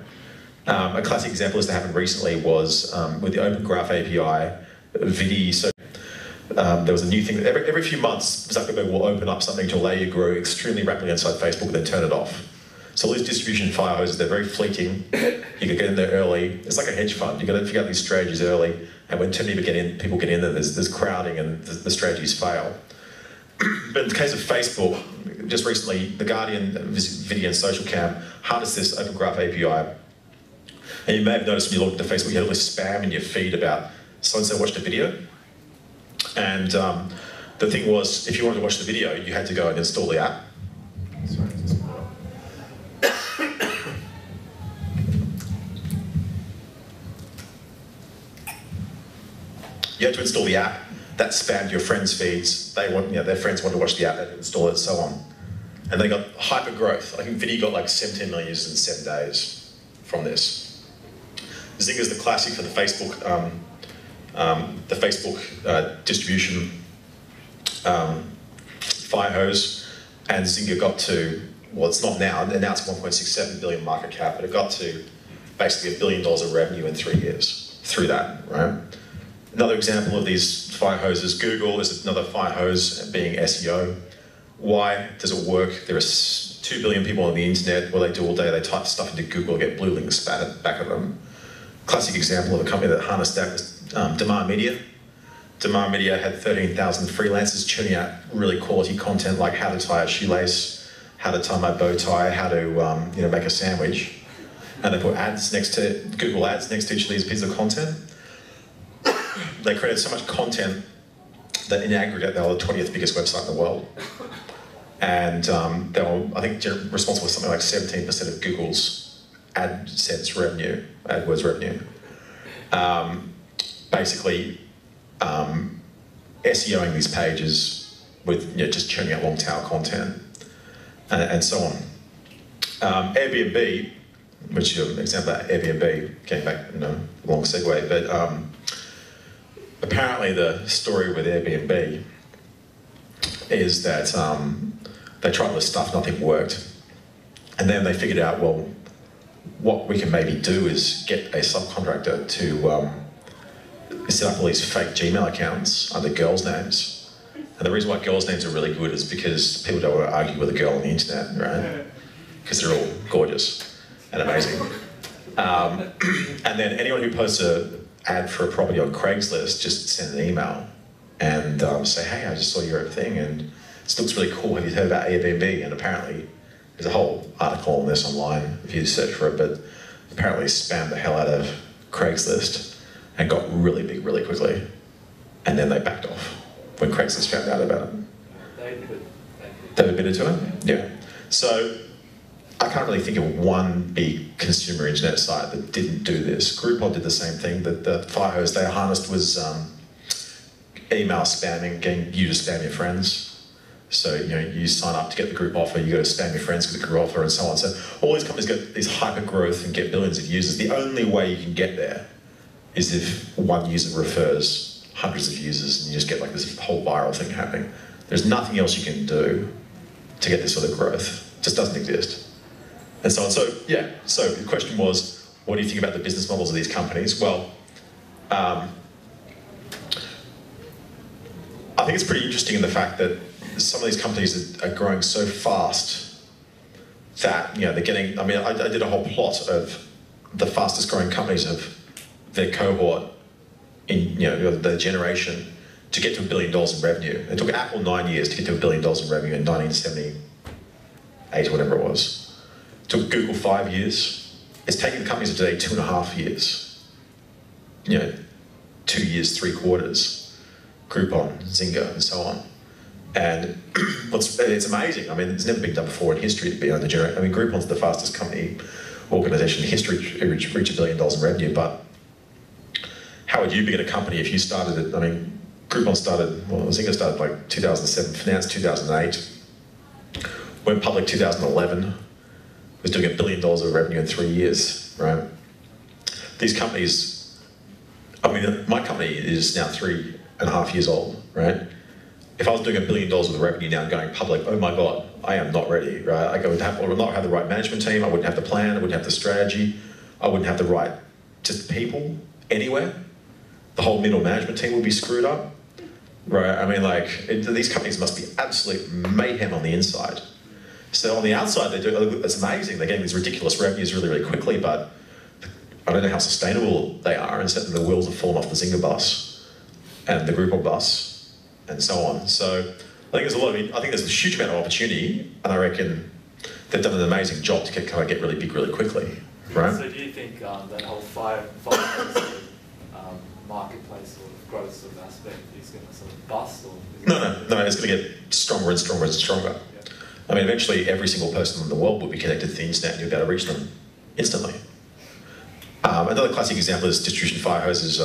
A classic example that's happened recently was with the Open Graph API, Vidi. So there was a new thing that every few months, Zuckerberg will open up something to allow you to grow extremely rapidly inside Facebook and then turn it off. So all these distribution fire hoses, they're very fleeting. You can get in there early. It's like a hedge fund. You've got to figure out these strategies early, and when too many people get in there, there's crowding and the strategies fail. But in the case of Facebook, just recently, The Guardian, Vidi and SocialCam harnessed this Open Graph API. And you may have noticed when you looked at Facebook, you had all this spam in your feed about so-and-so watched a video. And the thing was, if you wanted to watch the video, you had to go and install the app. You had to install the app. That spammed your friends' feeds. They want, you know, their friends want to watch the app, they had to install it, so on. And they got hyper growth. I think Vidi got like 17 million users in 7 days from this. Zynga is the classic for the Facebook distribution fire hose, and Zynga got to, well, it's not now, and now it's 1.67 billion market cap, but it got to basically $1 billion of revenue in 3 years through that, right? Another example of these fire hoses, Google is another fire hose, being SEO. Why does it work? There are 2 billion people on the internet. What they do all day, they type stuff into Google, get blue links spat back at them. Classic example of a company that harnessed that was Demand Media. Demand Media had 13,000 freelancers churning out really quality content like how to tie a shoelace, how to tie my bow tie, how to make a sandwich. And they put ads next to, Google ads next to each of these pieces of content. They created so much content that in aggregate they were the 20th biggest website in the world. And they were, I think, responsible for something like 17% of Google's AdSense revenue, AdWords revenue. Basically, SEOing these pages with just churning out long tail content and so on. Airbnb, which is an example of Airbnb, came back, long segue, but apparently the story with Airbnb is that they tried all this stuff, nothing worked. And then they figured out, well, what we can maybe do is get a subcontractor to set up all these fake Gmail accounts under girls' names. And the reason why girls' names are really good is because people don't want to argue with a girl on the internet, right? Because they're all gorgeous and amazing. And then anyone who posts an ad for a property on Craigslist, just send an email and say, hey, I just saw your thing and it looks really cool. Have you heard about Airbnb? And apparently, there's a whole article on this online if you search for it, but apparently spammed the hell out of Craigslist and got really big really quickly. And then they backed off when Craigslist found out about it. They admitted to it? Yeah. So I can't really think of one big consumer internet site that didn't do this. Groupon did the same thing. The fire hose they harnessed was email spamming, getting you to spam your friends. So, you know, you sign up to get the group offer, you got to spam your friends with the group offer and so on. So all these companies get these hyper growth and get billions of users. The only way you can get there is if one user refers hundreds of users and you just get like this whole viral thing happening. There's nothing else you can do to get this sort of growth. It just doesn't exist. And so on. So, yeah, so the question was, what do you think about the business models of these companies? Well, I think it's pretty interesting in the fact that some of these companies are growing so fast that, you know, they're getting, I mean, I did a whole plot of the fastest growing companies of their cohort in, you know, their generation to get to $1 billion in revenue. It took Apple 9 years to get to $1 billion in revenue in 1978 or whatever it was. It took Google 5 years. It's taking the companies of today 2.5 years. You know, 2 years, 3 quarters. Groupon, Zynga, and so on. And it's amazing. I mean, it's never been done before in history to be on the generation. I mean, Groupon's the fastest company organisation in history to reach $1 billion in revenue. But how would you be at a company if you started it? I mean, Groupon started, well, Zynga started like 2007, financed 2008, went public 2011, was doing $1 billion of revenue in 3 years, right? These companies, I mean, my company is now 3.5 years old, right? If I was doing $1 billion of revenue now and going public, oh my God, I am not ready, right? I would not have the right management team, I wouldn't have the plan, I wouldn't have the strategy, I wouldn't have the right just people anywhere. The whole middle management team would be screwed up, right? I mean, like, these companies must be absolute mayhem on the inside. So on the outside, it's amazing. They're getting these ridiculous revenues really, really quickly, but I don't know how sustainable they are, and certainly the wheels have fallen off the Zynga bus and the Groupon bus and so on. So I think there's a huge amount of opportunity, and I reckon they've done an amazing job to kind of get really big really quickly, right? So do you think that whole marketplace sort of growth sort of aspect is going to sort of bust? Or no, it's going to get stronger and stronger and stronger. Yeah. I mean, eventually every single person in the world will be connected to the internet and you'll be able to reach them instantly. Another classic example is distribution fire hoses.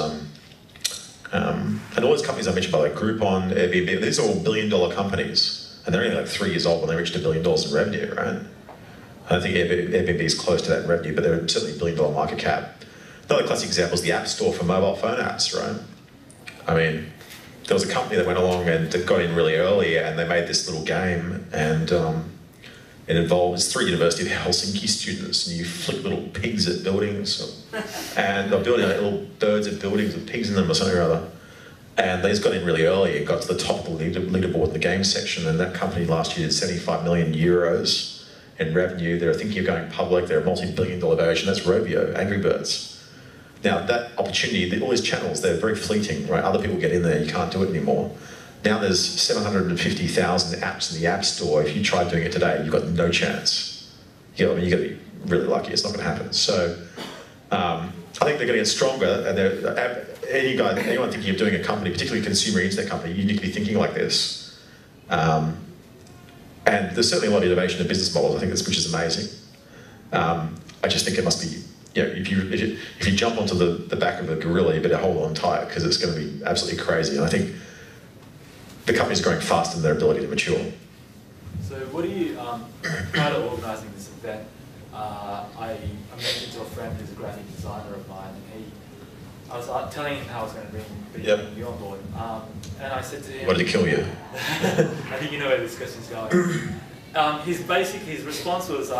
And all those companies I mentioned, by like Groupon, Airbnb, these are all billion-dollar companies, and they're only like 3 years old when they reached $1 billion in revenue, right? I don't think Airbnb is close to that in revenue, but they're certainly $1 billion market cap. Another classic example is the App Store for mobile phone apps, right? I mean, there was a company that went along and got in really early, and they made this little game, and it involves 3 University of Helsinki students, and you flick little pigs at buildings, and they're building like little birds at buildings with pigs in them or something or other. And they just got in really early and got to the top of the leaderboard in the game section, and that company last year did 75 million euros in revenue. They're thinking of going public. They're a multi-billion-dollar version. That's Rovio, Angry Birds. Now that opportunity, all these channels, they're very fleeting, right? Other people get in there, you can't do it anymore. Now there's 750,000 apps in the App Store. If you try doing it today, you've got no chance. You know, I mean, you've got to be really lucky. It's not going to happen. So I think they're going to get stronger. And anyone thinking of doing a company, particularly a consumer internet company, you need to be thinking like this. And there's certainly a lot of innovation in business models, I think, which is amazing. I just think it must be, you know, if you jump onto the back of a gorilla, you better hold on tight, because it's going to be absolutely crazy. And I think the company's growing faster than their ability to mature. So what do you, prior to organising this event, I mentioned to a friend who's a graphic designer of mine, and I was telling him how I was going to bring you on board, and I said to him, "What did it kill you?" I think you know where this question's going. His response was,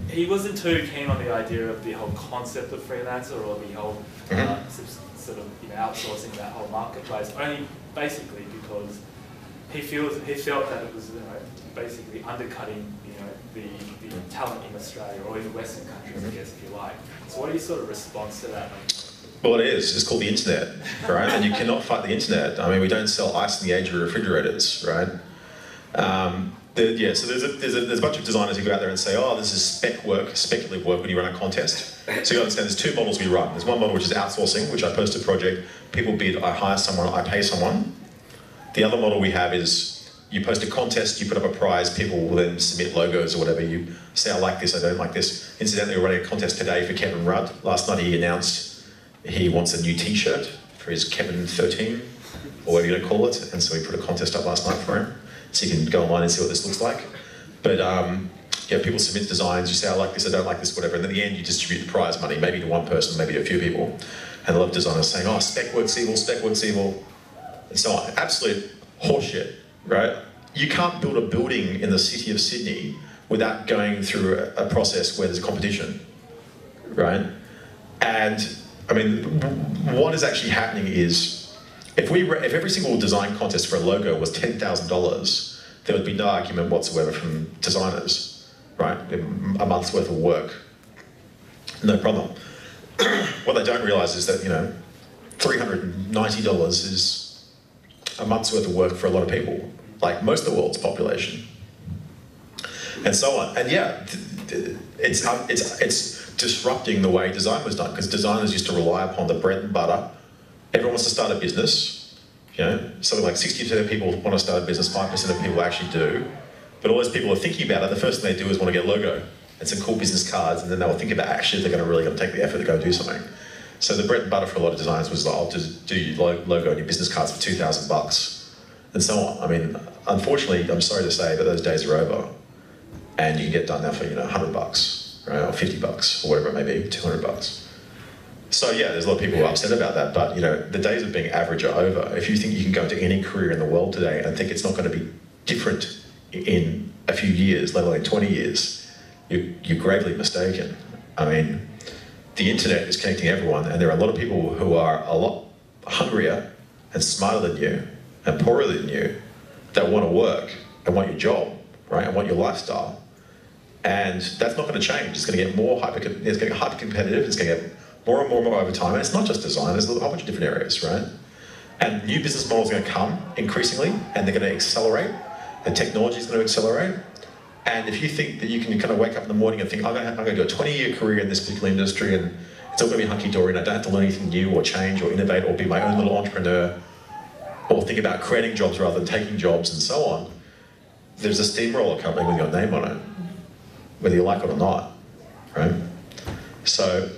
he wasn't too keen on the idea of the whole concept of Freelancer or the whole sort of, you know, outsourcing that whole marketplace. Only basically because he felt that it was, you know, basically undercutting, you know, the talent in Australia or in Western countries, I guess, if you like. So what are your sort of response to that? Well, it is. It's called the internet, right? And you cannot fight the internet. I mean, we don't sell ice in the age of refrigerators, right? So there's a bunch of designers who go out there and say, oh, this is speculative work when you run a contest. So you understand there's two models we run. There's one model which is outsourcing, which I post a project, people bid, I hire someone, I pay someone. The other model we have is you post a contest, you put up a prize, people will then submit logos or whatever. You say, I like this, I don't like this. Incidentally, we're running a contest today for Kevin Rudd. Last night he announced he wants a new t-shirt for his Kevin 13, or whatever you're going to call it. And so we put a contest up last night for him. So you can go online and see what this looks like. But yeah, people submit designs, you say, I like this, I don't like this, whatever. And in the end, you distribute the prize money, maybe to one person, maybe to a few people. And a lot of designers saying, oh, spec work's evil, and so on. Absolute horseshit, right? You can't build a building in the city of Sydney without going through a process where there's a competition, right? And I mean, what is actually happening is, if every single design contest for a logo was $10,000, there would be no argument whatsoever from designers, right? A month's worth of work, no problem. What they don't realise is that, you know, $390 is a month's worth of work for a lot of people, like most of the world's population, and so on. And yeah, it's disrupting the way design was done, because designers used to rely upon the bread and butter. Everyone wants to start a business, you know, something like 60% of people want to start a business, 5% of people actually do. But all those people are thinking about it, the first thing they do is want to get a logo and some cool business cards, and then they'll think about actually if they're going to take the effort to go do something. So the bread and butter for a lot of designers was, like, I'll just do your logo and your business cards for $2,000 and so on. I mean, unfortunately, I'm sorry to say, but those days are over, and you can get done now for, you know, $100, right, or $50, or whatever it may be, $200. So yeah, there's a lot of people who are upset about that, but you know, the days of being average are over. If you think you can go into any career in the world today and think it's not going to be different in a few years, let alone 20 years, you're gravely mistaken. I mean, the internet is connecting everyone, and there are a lot of people who are a lot hungrier and smarter than you and poorer than you that want to work and want your job, right, and want your lifestyle. And that's not going to change. It's going to get more hyper-competitive, it's going to get more and more over time. And it's not just design, there's a whole bunch of different areas, right? And new business models are going to come increasingly, and they're going to accelerate, and technology is going to accelerate. And if you think that you can kind of wake up in the morning and think, I'm going to do a 20-year career in this particular industry, and it's all going to be hunky-dory, and I don't have to learn anything new or change or innovate or be my own little entrepreneur, or think about creating jobs rather than taking jobs and so on, there's a steamroller company with your name on it, whether you like it or not, right? So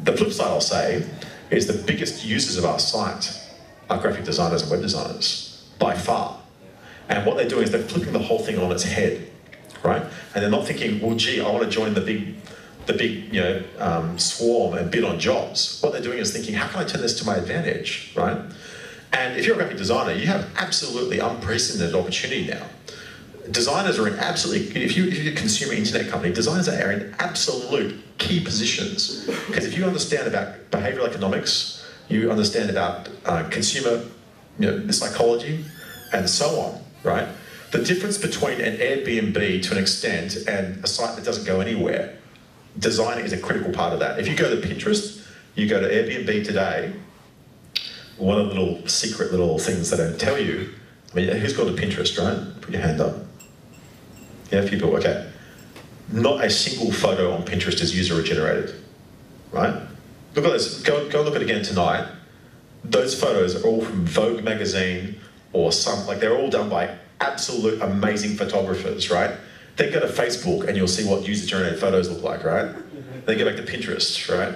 the flip side, I'll say, is the biggest users of our site are graphic designers and web designers, by far. And what they're doing is they're flipping the whole thing on its head, right? And they're not thinking, well, gee, I want to join the big swarm and bid on jobs. What they're doing is thinking, how can I turn this to my advantage, right? And if you're a graphic designer, you have absolutely unprecedented opportunity now. Designers are in absolutely, if you're a consumer internet company, designers are in absolute key positions. Because if you understand about behavioral economics, you understand about consumer psychology, and so on, right? The difference between an Airbnb to an extent and a site that doesn't go anywhere, design is a critical part of that. If you go to Pinterest, you go to Airbnb today, one of the little secret little things they don't tell you, I mean, who's gone to Pinterest, right? Put your hand up. Yeah, a few people, okay. Not a single photo on Pinterest is user-generated, right? Look at this, go look at it again tonight. Those photos are all from Vogue magazine or they're all done by absolute amazing photographers, right? Then go to Facebook and you'll see what user-generated photos look like, right? Then go back to Pinterest, right?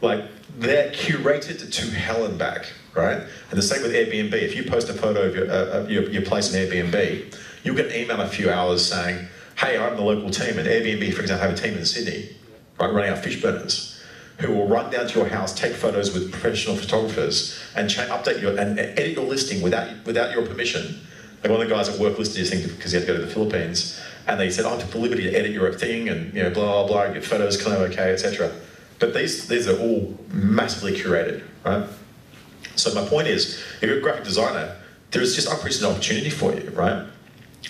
Like, they're curated to hell and back, right? And the same with Airbnb. If you post a photo of your place on Airbnb, you'll get an email in a few hours saying, hey, I'm the local team. And Airbnb, for example, have a team in Sydney, right, running out fish burners, who will run down to your house, take photos with professional photographers, and update and edit your listing without your permission. Like, one of the guys at work listed his thing because he had to go to the Philippines, and they said, I took the liberty to edit your thing, and blah, blah, blah, your photos kind of okay, etc. But these are all massively curated, right? So my point is, if you're a graphic designer, there's just unprecedented opportunity for you, right?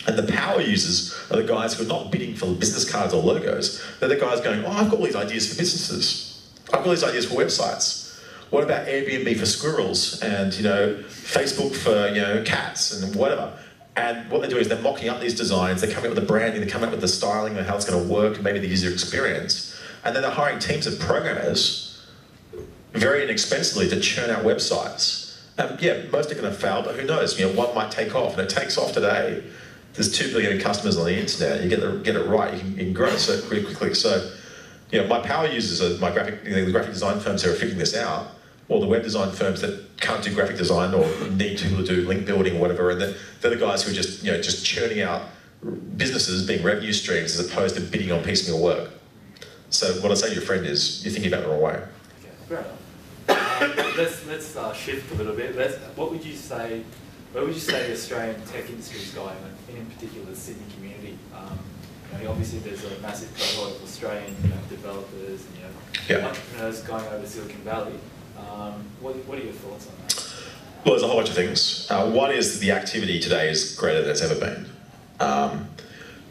And the power users are the guys who are not bidding for business cards or logos. They're the guys going, oh, I've got all these ideas for businesses. I've got all these ideas for websites. What about Airbnb for squirrels and, Facebook for, cats and whatever? And what they're doing is they're mocking up these designs, they're coming up with the branding, they're coming up with the styling and how it's going to work, and maybe the user experience. And then they're hiring teams of programmers very inexpensively to churn out websites. Yeah, most are going to fail, but who knows? One might take off, and it takes off today. There's 2 billion customers on the internet. You get it right, you can grow so quickly. So, my power users are the graphic design firms who are figuring this out, or the web design firms that can't do graphic design or need people to do link building or whatever, and they're the guys who are just churning out businesses being revenue streams as opposed to bidding on piecemeal work. So what I say to your friend is, you're thinking about it the wrong way. Okay, fair enough. Let's shift a little bit. Where would you say the Australian tech industry is going, and in particular the Sydney community? Obviously there's a massive cohort of Australian developers and entrepreneurs going over to Silicon Valley. What are your thoughts on that? Well, there's a whole bunch of things. One is that the activity today is greater than it's ever been.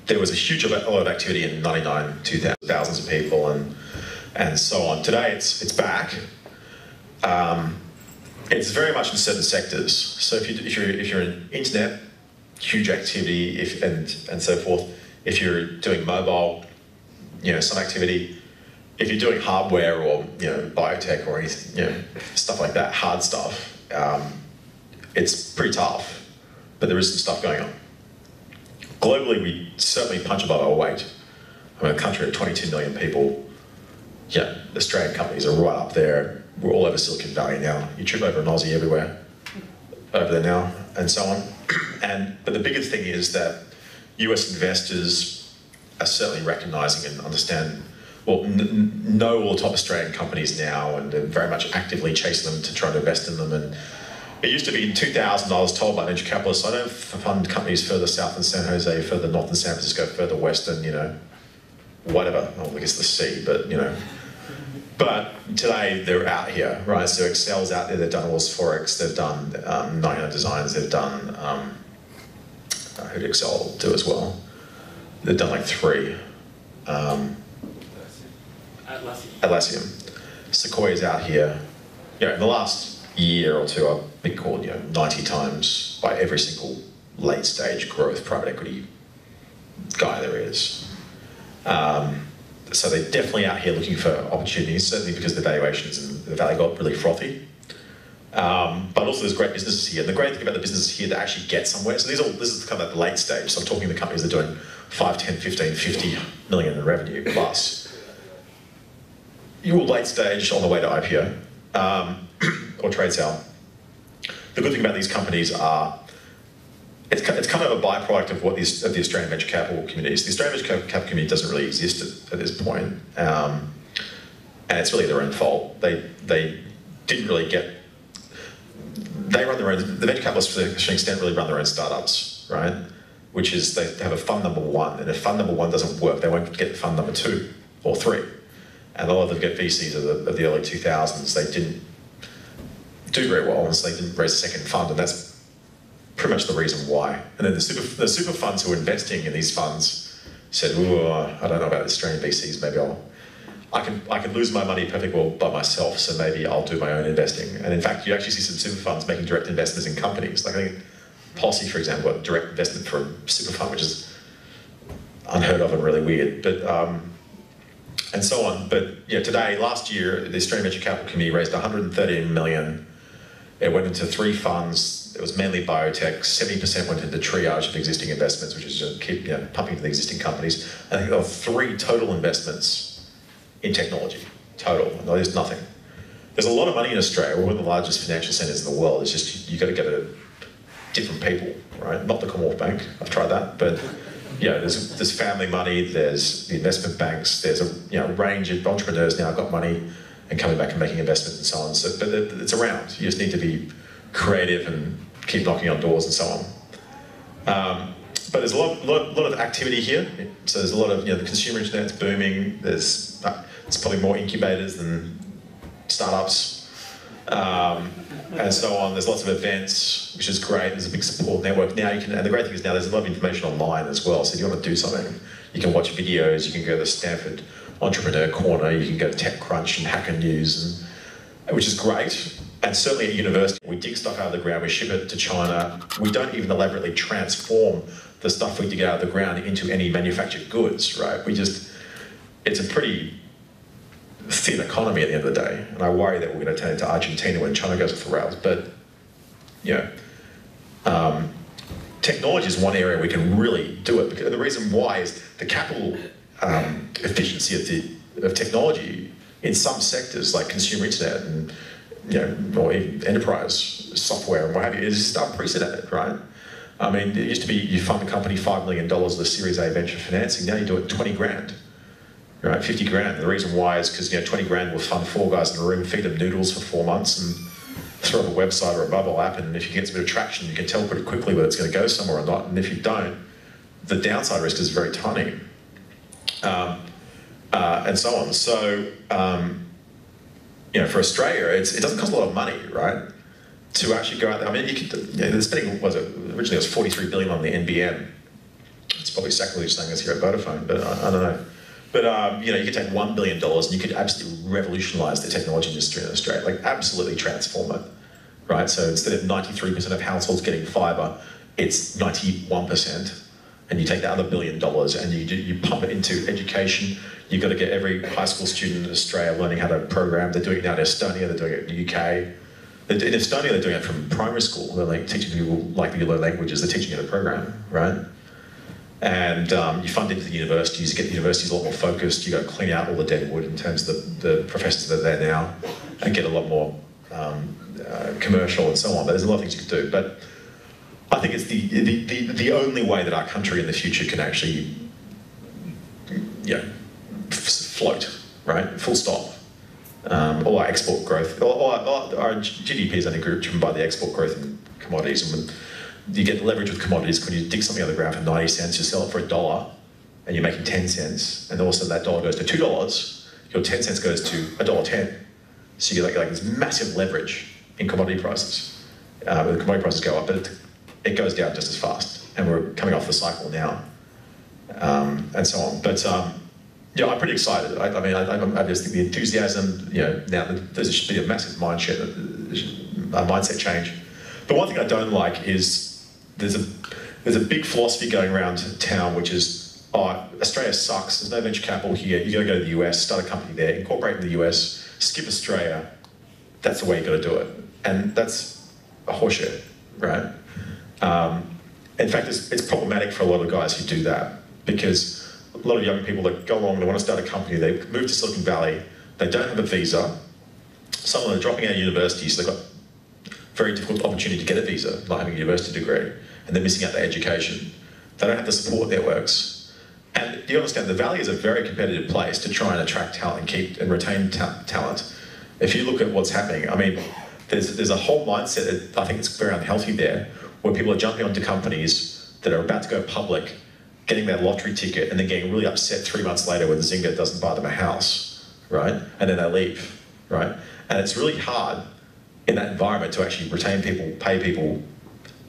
There was a huge lot of activity in '99, 2000, thousands of people, and so on. Today, it's back. It's very much in certain sectors. So if you're in internet, huge activity, and so forth. If you're doing mobile, some activity. If you're doing hardware or biotech or anything, stuff like that, hard stuff, it's pretty tough. But there is some stuff going on. Globally, we certainly punch above our weight. I mean, a country of 22 million people, Australian companies are right up there. We're all over Silicon Valley now. You trip over an Aussie everywhere, over there now, and so on. But the biggest thing is that US investors are certainly recognising and understand, know all the top Australian companies now, and they're very much actively chasing them to try to invest in them. And it used to be in 2000, I was told by venture capitalists, I don't fund companies further south than San Jose, further north than San Francisco, further west than, whatever. Well, I guess the sea, but, But today, they're out here, right? So Excel's out there, they've done all this Forex, they've done 900 Designs, they've done, who did Excel do as well? They've done like 3. Atlassian. Sequoia's out here. In the last year or two, I've been called 90 times by every single late stage growth private equity guy there is. So they're definitely out here looking for opportunities, certainly because the valuations and the value got really frothy. But also there's great businesses here. And the great thing about the businesses here that actually get somewhere, so this is kind of the late stage. So I'm talking to companies that are doing 5, 10, 15, 50 million in revenue plus. You're all late stage on the way to IPO or trade sale. The good thing about these companies are, it's kind of a byproduct of what the Australian venture capital community is. The Australian venture capital community doesn't really exist at this point, and it's really their own fault. They didn't really get. They run their own. The venture capitalists, to an extent, really run their own startups, right? Which is they have a fund number 1, and if fund number 1 doesn't work, they won't get fund number 2 or 3. And a lot of them get VCs of the early 2000s. They didn't do very well, and so they didn't raise a second fund, and that's pretty much the reason why. And then the super funds who are investing in these funds said, "Ooh, I don't know about Australian VCs. Maybe I can lose my money perfectly well by myself. So maybe I'll do my own investing." And in fact, you actually see some super funds making direct investments in companies. Like I think Posse, for example, got direct investment for a super fund, which is unheard of and really weird. But and so on. But today, last year, the Australian venture capital community raised 113 million. It went into 3 funds. It was mainly biotech. 70% went into triage of existing investments, which is just keep pumping to the existing companies. I think there were 3 total investments in technology. Total. No, there's nothing. There's a lot of money in Australia. We're one of the largest financial centres in the world. It's just you've got to go to different people, right? Not the Commonwealth Bank. I've tried that, but there's family money. There's the investment banks. There's a range of entrepreneurs now got money and coming back and making investments and so on. So, but it's around. You just need to be creative and keep knocking on doors and so on. But there's a lot of activity here. So there's a lot of the consumer internet's booming. There's probably more incubators than startups. And so on. There's lots of events, which is great. There's a big support network. Now and the great thing is now there's a lot of information online as well. So if you want to do something, you can watch videos, you can go to the Stanford Entrepreneur Corner, you can go to TechCrunch and Hacker News, which is great. And certainly at university, we dig stuff out of the ground, we ship it to China. We don't even elaborately transform the stuff we dig out of the ground into any manufactured goods, right? It's a pretty thin economy at the end of the day. And I worry that we're going to turn into Argentina when China goes off the rails. But, technology is one area we can really do it. Because the reason why is the capital efficiency of technology in some sectors, like consumer internet and or even enterprise software and what have you, is just unprecedented, right? I mean, it used to be you fund a company $5 million with a Series A venture financing. Now you do it 20 grand, right? 50 grand. The reason why is because 20 grand will fund 4 guys in a room, feed them noodles for 4 months, and throw up a website or a mobile app. And if you get a bit of traction, you can tell pretty quickly whether it's going to go somewhere or not. And if you don't, the downside risk is very tiny, and so on. So. For Australia, it doesn't cost a lot of money, right? To actually go out there. I mean, the spending originally was 43 billion on the NBN. It's probably sacrilege saying this here at Vodafone, but I don't know. But you could take $1 billion and you could absolutely revolutionise the technology industry in Australia, like absolutely transform it, right? So instead of 93% of households getting fibre, it's 91%. And you take that other $1 billion and you pump it into education. You've got to get every high school student in Australia learning how to program. They're doing it now in Estonia, they're doing it in the UK. In Estonia, they're doing it from primary school. They're teaching people like to learn languages, they're teaching how to program, right? And you fund into the universities, you get the universities a lot more focused, you've got to clean out all the dead wood in terms of the professors that are there now and get a lot more commercial and so on. But there's a lot of things you can do. But I think it's the only way that our country in the future can actually float, right? Full stop. All our export growth, our GDP is only driven by the export growth in commodities. And when you get leverage with commodities, when you dig something out of the ground for 90 cents, you sell it for $1, and you're making 10 cents, and all of a sudden that dollar goes to $2, your 10 cents goes to $1.10. So you get like this massive leverage in commodity prices. When the commodity prices go up, but it goes down just as fast, and we're coming off the cycle now, and so on. But I'm pretty excited. I just think the enthusiasm. Now there's been a massive mindset change. But one thing I don't like is there's a big philosophy going around town, which is, Australia sucks. There's no venture capital here. You got to go to the US, start a company there, incorporate in the US, skip Australia. That's the way you got to do it, and that's a horseshit, right? In fact, it's problematic for a lot of guys who do that, because a lot of young people that go along, they want to start a company, they move to Silicon Valley, they don't have a visa, some of them are dropping out of university, so they've got very difficult opportunity to get a visa, not having a university degree, and they're missing out their education. They don't have the support networks. And you understand, the Valley is a very competitive place to try and attract talent and keep and retain talent. If you look at what's happening, I mean, there's a whole mindset that I think it's very unhealthy there, where people are jumping onto companies that are about to go public, getting their lottery ticket, and then getting really upset 3 months later when Zynga doesn't buy them a house, right? And then they leave, right? And it's really hard in that environment to actually retain people, pay people,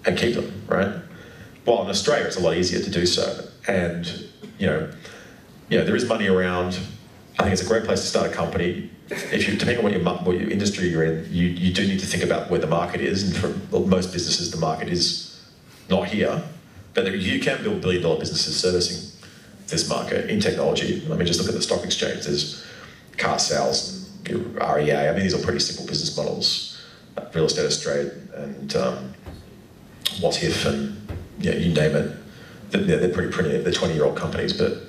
and keep them, right? Well, in Australia, it's a lot easier to do so. And, there is money around. I think it's a great place to start a company. Depending on what your industry you're in, you do need to think about where the market is. And for most businesses, the market is not here. But you can build billion-dollar businesses servicing this market in technology. I mean, just look at the stock exchange. There's car sales, and REA. I mean, these are pretty simple business models. Real Estate Australia and What If, and you name it. They're pretty They're 20-year-old companies, but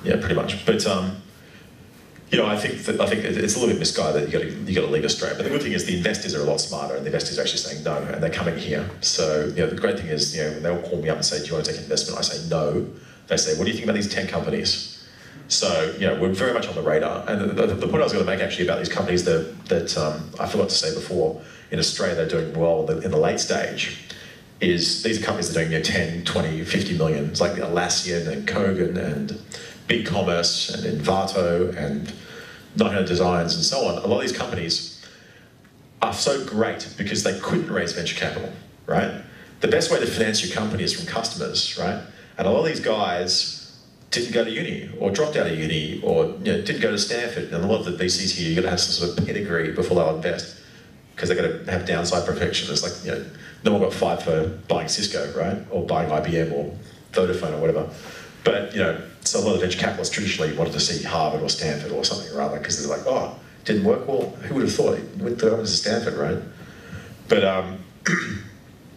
pretty much. But I think it's a little bit misguided that you got to leave Australia. But the good thing is the investors are a lot smarter, and the investors are actually saying no, and they're coming here. So the great thing is, when they all call me up and say, "Do you want to take an investment?" I say no. They say, "What do you think about these 10 companies?" So we're very much on the radar. And the point I was going to make actually about these companies that I forgot to say before, in Australia they're doing well in the late stage, is these are companies that are doing 10, 20, 50 million. It's like Atlassian and Kogan and BigCommerce and Envato and 900 Designs and so on. A lot of these companies are so great because they couldn't raise venture capital, right? The best way to finance your company is from customers, right? And a lot of these guys didn't go to uni or dropped out of uni or didn't go to Stanford. And a lot of the VCs here, you've got to have some sort of pedigree before they'll invest. because they've got to have downside protection. It's like, you know, no one got fired for buying Cisco, right? Or buying IBM or Vodafone or whatever. But, you know, so a lot of venture capitalists traditionally wanted to see Harvard or Stanford or something or other, because they're like, oh, it didn't work? Well, who would have thought? It went to Stanford, right? But,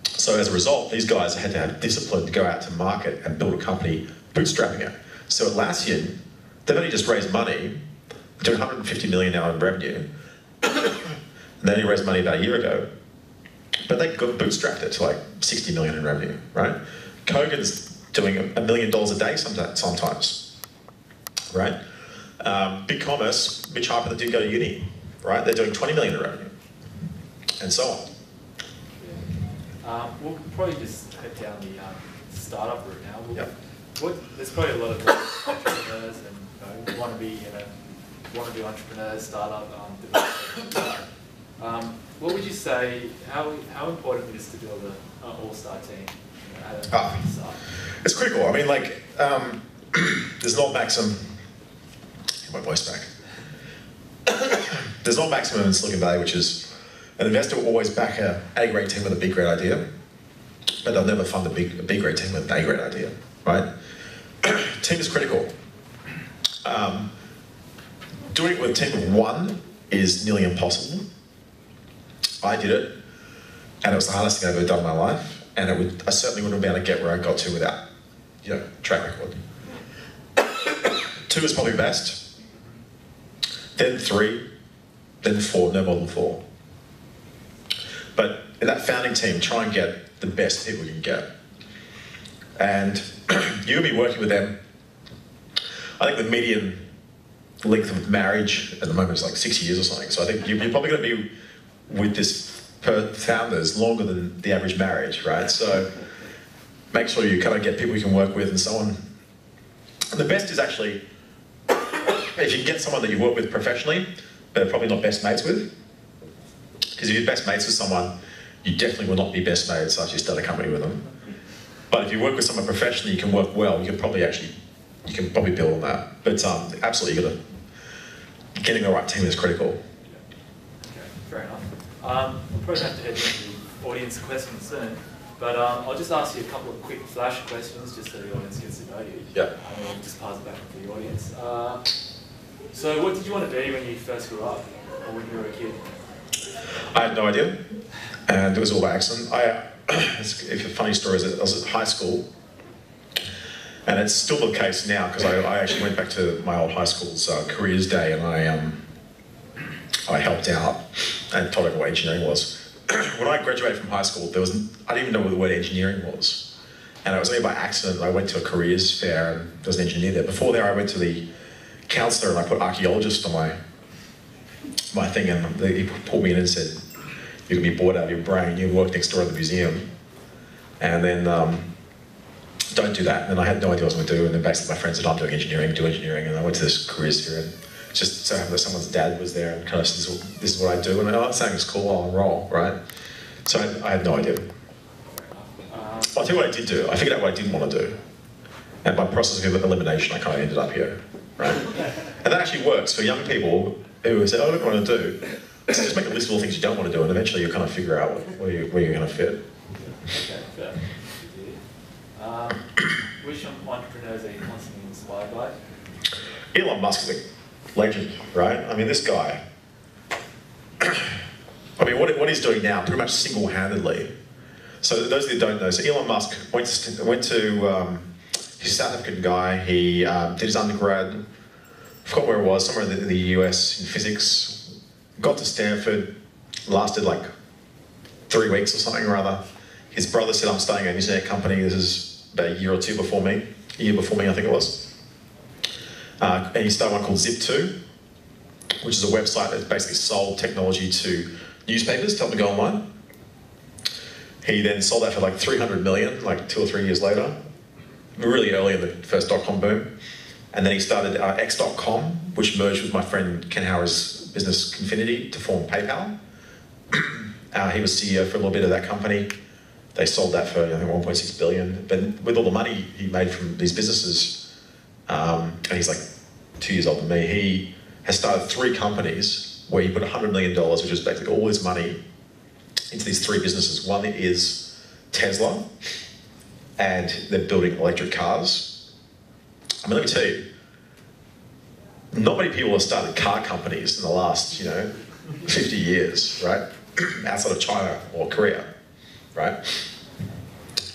so as a result, these guys had to have discipline to go out to market and build a company bootstrapping it. So Atlassian, they've only just raised money, they're doing 150 million now in revenue, and they only raised money about a year ago, but they got bootstrapped it to like 60 million in revenue, right? Kogan's doing $1 million a day sometimes, right? BigCommerce, Mitch Harper, that did go to uni, right? They're doing 20 million in revenue, and so on. We'll probably just head down the startup route now. Yep. There's probably a lot of entrepreneurs and wannabe entrepreneurs, startup developers. What would you say? How important it is to build an all-star team? It's critical. I mean, like, there's an old maxim. Get my voice back. There's an old maximum in Silicon Valley, which is an investor will always back a A-grade team with a B-grade idea, but they'll never fund a B-grade team with an A-grade idea, right? Team is critical. Doing it with a team of one is nearly impossible. I did it, and it was the hardest thing I've ever done in my life, and I certainly wouldn't have been able to get where I got to without, you know, track record. 2 is probably best, then 3, then 4, no more than 4. But in that founding team, try and get the best people you can get. And you'll be working with them. I think the median length of marriage at the moment is like 6 years or something. So I think you're probably going to be with this founders longer than the average marriage, right? So make sure you kind of get people you can work with and so on. And the best is actually, if you can get someone that you work with professionally, but probably not best mates with. Because if you're best mates with someone, you definitely will not be best mates after you start a company with them. But if you work with someone professionally, you can work well, you can probably build on that. But absolutely, getting the right team is critical. Okay, fair enough. We'll probably have to head into the audience questions soon, but I'll just ask you a couple of quick flash questions just so the audience gets to know you. Yeah. And then we'll just pass it back to the audience. So what did you want to be when you first grew up, or when you were a kid? I had no idea, and it was all by accident. If a funny story is that I was at high school, and it's still the case now because I actually went back to my old high school's careers day, and I helped out and told everyone what engineering was. When I graduated from high school, I didn't even know what the word engineering was, and it was only by accident I went to a careers fair and there was an engineer there. Before there, I went to the counsellor and I put archaeologist on my thing, and he pulled me in and said, "You can be bored out of your brain. You work next door at the museum, and then don't do that." And then I had no idea what I was going to do, and then basically my friend said, "I'm doing engineering, do engineering," and I went to this careers fair, and just so happened that someone's dad was there, and kind of said, "This is what I do," and I saying it's cool, I'll enroll, right? So I had no idea. I'll tell you what I did do. I figured out what I didn't want to do, and by process of elimination, I kind of ended up here, right? And that actually works for young people who say, "Oh, I don't know what to do." So just make a list of all the things you don't want to do, and eventually you'll kind of figure out where you're going to fit. Okay, fair. Which entrepreneurs are you constantly inspired by? Elon Musk is a legend, right? I mean, this guy, I mean, what he's doing now, pretty much single-handedly. So those of you who don't know, so Elon Musk went to he's a South African guy. He did his undergrad, I forgot where it was, somewhere in the US in physics. Got to Stanford, lasted like 3 weeks or something or other. His brother said, "I'm starting an internet company." This is about a year or 2 before me. A year before me, I think it was. And he started one called Zip2, which is a website that basically sold technology to newspapers to help them go online. He then sold that for like 300 million, like 2 or 3 years later. Really early in the first dot-com boom. And then he started X.com, which merged with my friend Ken Howard's business Confinity to form PayPal. He was CEO for a little bit of that company. They sold that for, I think, 1.6 billion. But with all the money he made from these businesses, and he's like 2 years older than me, he has started 3 companies where he put $100 million, which is basically all his money, into these 3 businesses. One is Tesla, and they're building electric cars. I mean, let me tell you, not many people have started car companies in the last, 50 years, right? Outside of China or Korea, right?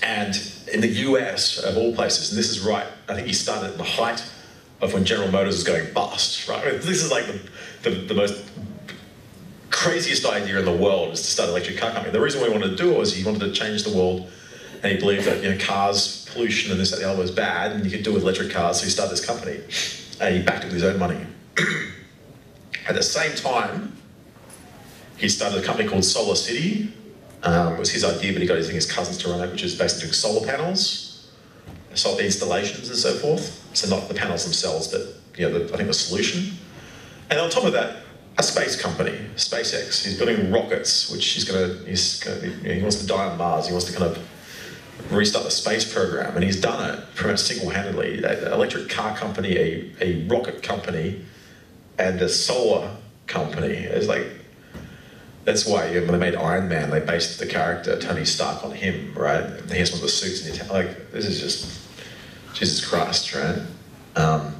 And in the US, of all places, and this is right, I think he started at the height of when General Motors was going bust, right? I mean, this is like the most craziest idea in the world, is to start an electric car company. The reason why he wanted to do it was he wanted to change the world, and he believed that cars, pollution and this, that, the other was bad, and you could do it with electric cars, so he started this company. And he backed it with his own money. At the same time, he started a company called Solar City. It was his idea, but he got his cousins to run it, which is basically doing solar panels, solar installations and so forth. So not the panels themselves, but I think the solution. And on top of that, a space company, SpaceX. He's building rockets, which he wants to die on Mars. He wants to kind of restart the space program, and he's done it pretty much single-handedly. An electric car company, a rocket company, and a solar company. It's like, that's why when they made Iron Man, they based the character Tony Stark on him, right? He has one of the suits in the like, this is just Jesus Christ, right?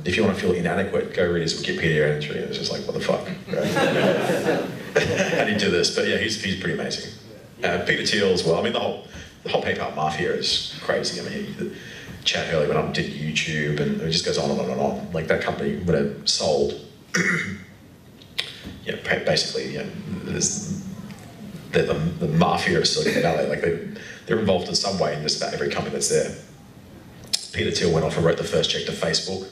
If you want to feel inadequate, go read his Wikipedia entry. It's just like, what the fuck, right? How do you do this? But yeah, he's pretty amazing. Peter Thiel as well. I mean, the whole PayPal mafia is crazy. I mean, Chad Hurley went up and did YouTube, and it just goes on and on and on. Like, that company, when it sold, basically, they're the mafia of Silicon Valley. Like, they're involved in some way in just about every company that's there. Peter Thiel went off and wrote the first check to Facebook.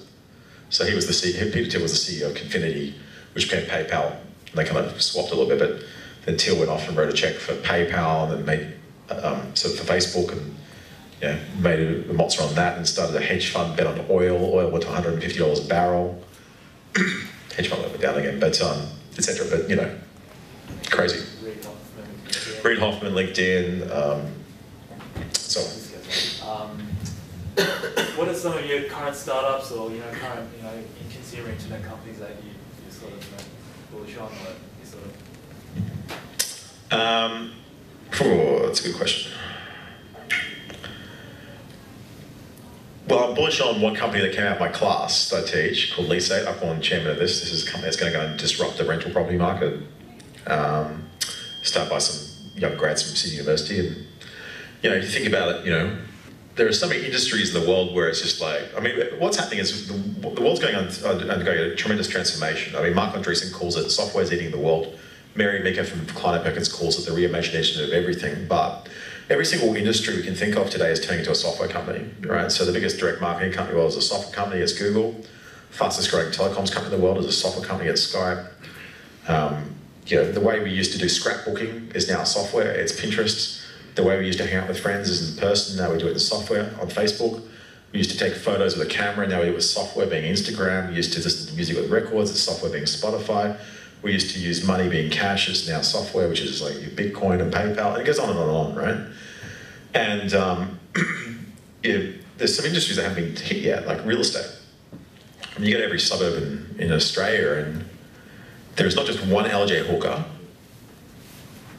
So Peter Thiel was the CEO of Confinity, which became PayPal. And they kind of swapped a little bit, but then Thiel went off and wrote a check for PayPal, and then made for Facebook, and made a monster on that, and started a hedge fund bet on oil. Oil went to $150 a barrel. Hedge fund went down again, but etc. But crazy. Reid Hoffman, LinkedIn, so on. What are some of your current startups or current in consumer internet companies that you sort of bullish on, or you sort of? That's a good question. Well, I'm bullish on one company that came out of my class that I teach, called Leasate. I'm one chairman of this. This is a company that's going to go and disrupt the rental property market. Started by some young grads from Sydney University, and if you think about it, there are so many industries in the world where it's just like, I mean, what's happening is the world's going on undergoing a tremendous transformation. I mean, Mark Andreessen calls it software's eating the world. Mary Meeker from Kleiner Perkins calls it the reimagination of everything. But every single industry we can think of today is turning into a software company, right? So the biggest direct marketing company in the world is a software company. It's Google. Fastest growing telecoms company in the world is a software company. It's Skype. The way we used to do scrapbooking is now software. It's Pinterest. The way we used to hang out with friends is in person. Now we do it in software on Facebook. We used to take photos with a camera. Now we do it with software being Instagram. We used to listen to music with records. It's software being Spotify. We used to use money being cash. It's now software, which is like Bitcoin and PayPal. And it goes on and on and on, right? And there's some industries that haven't been hit yet, like real estate. I mean, you go to every suburb in Australia, and there's not just one LJ hooker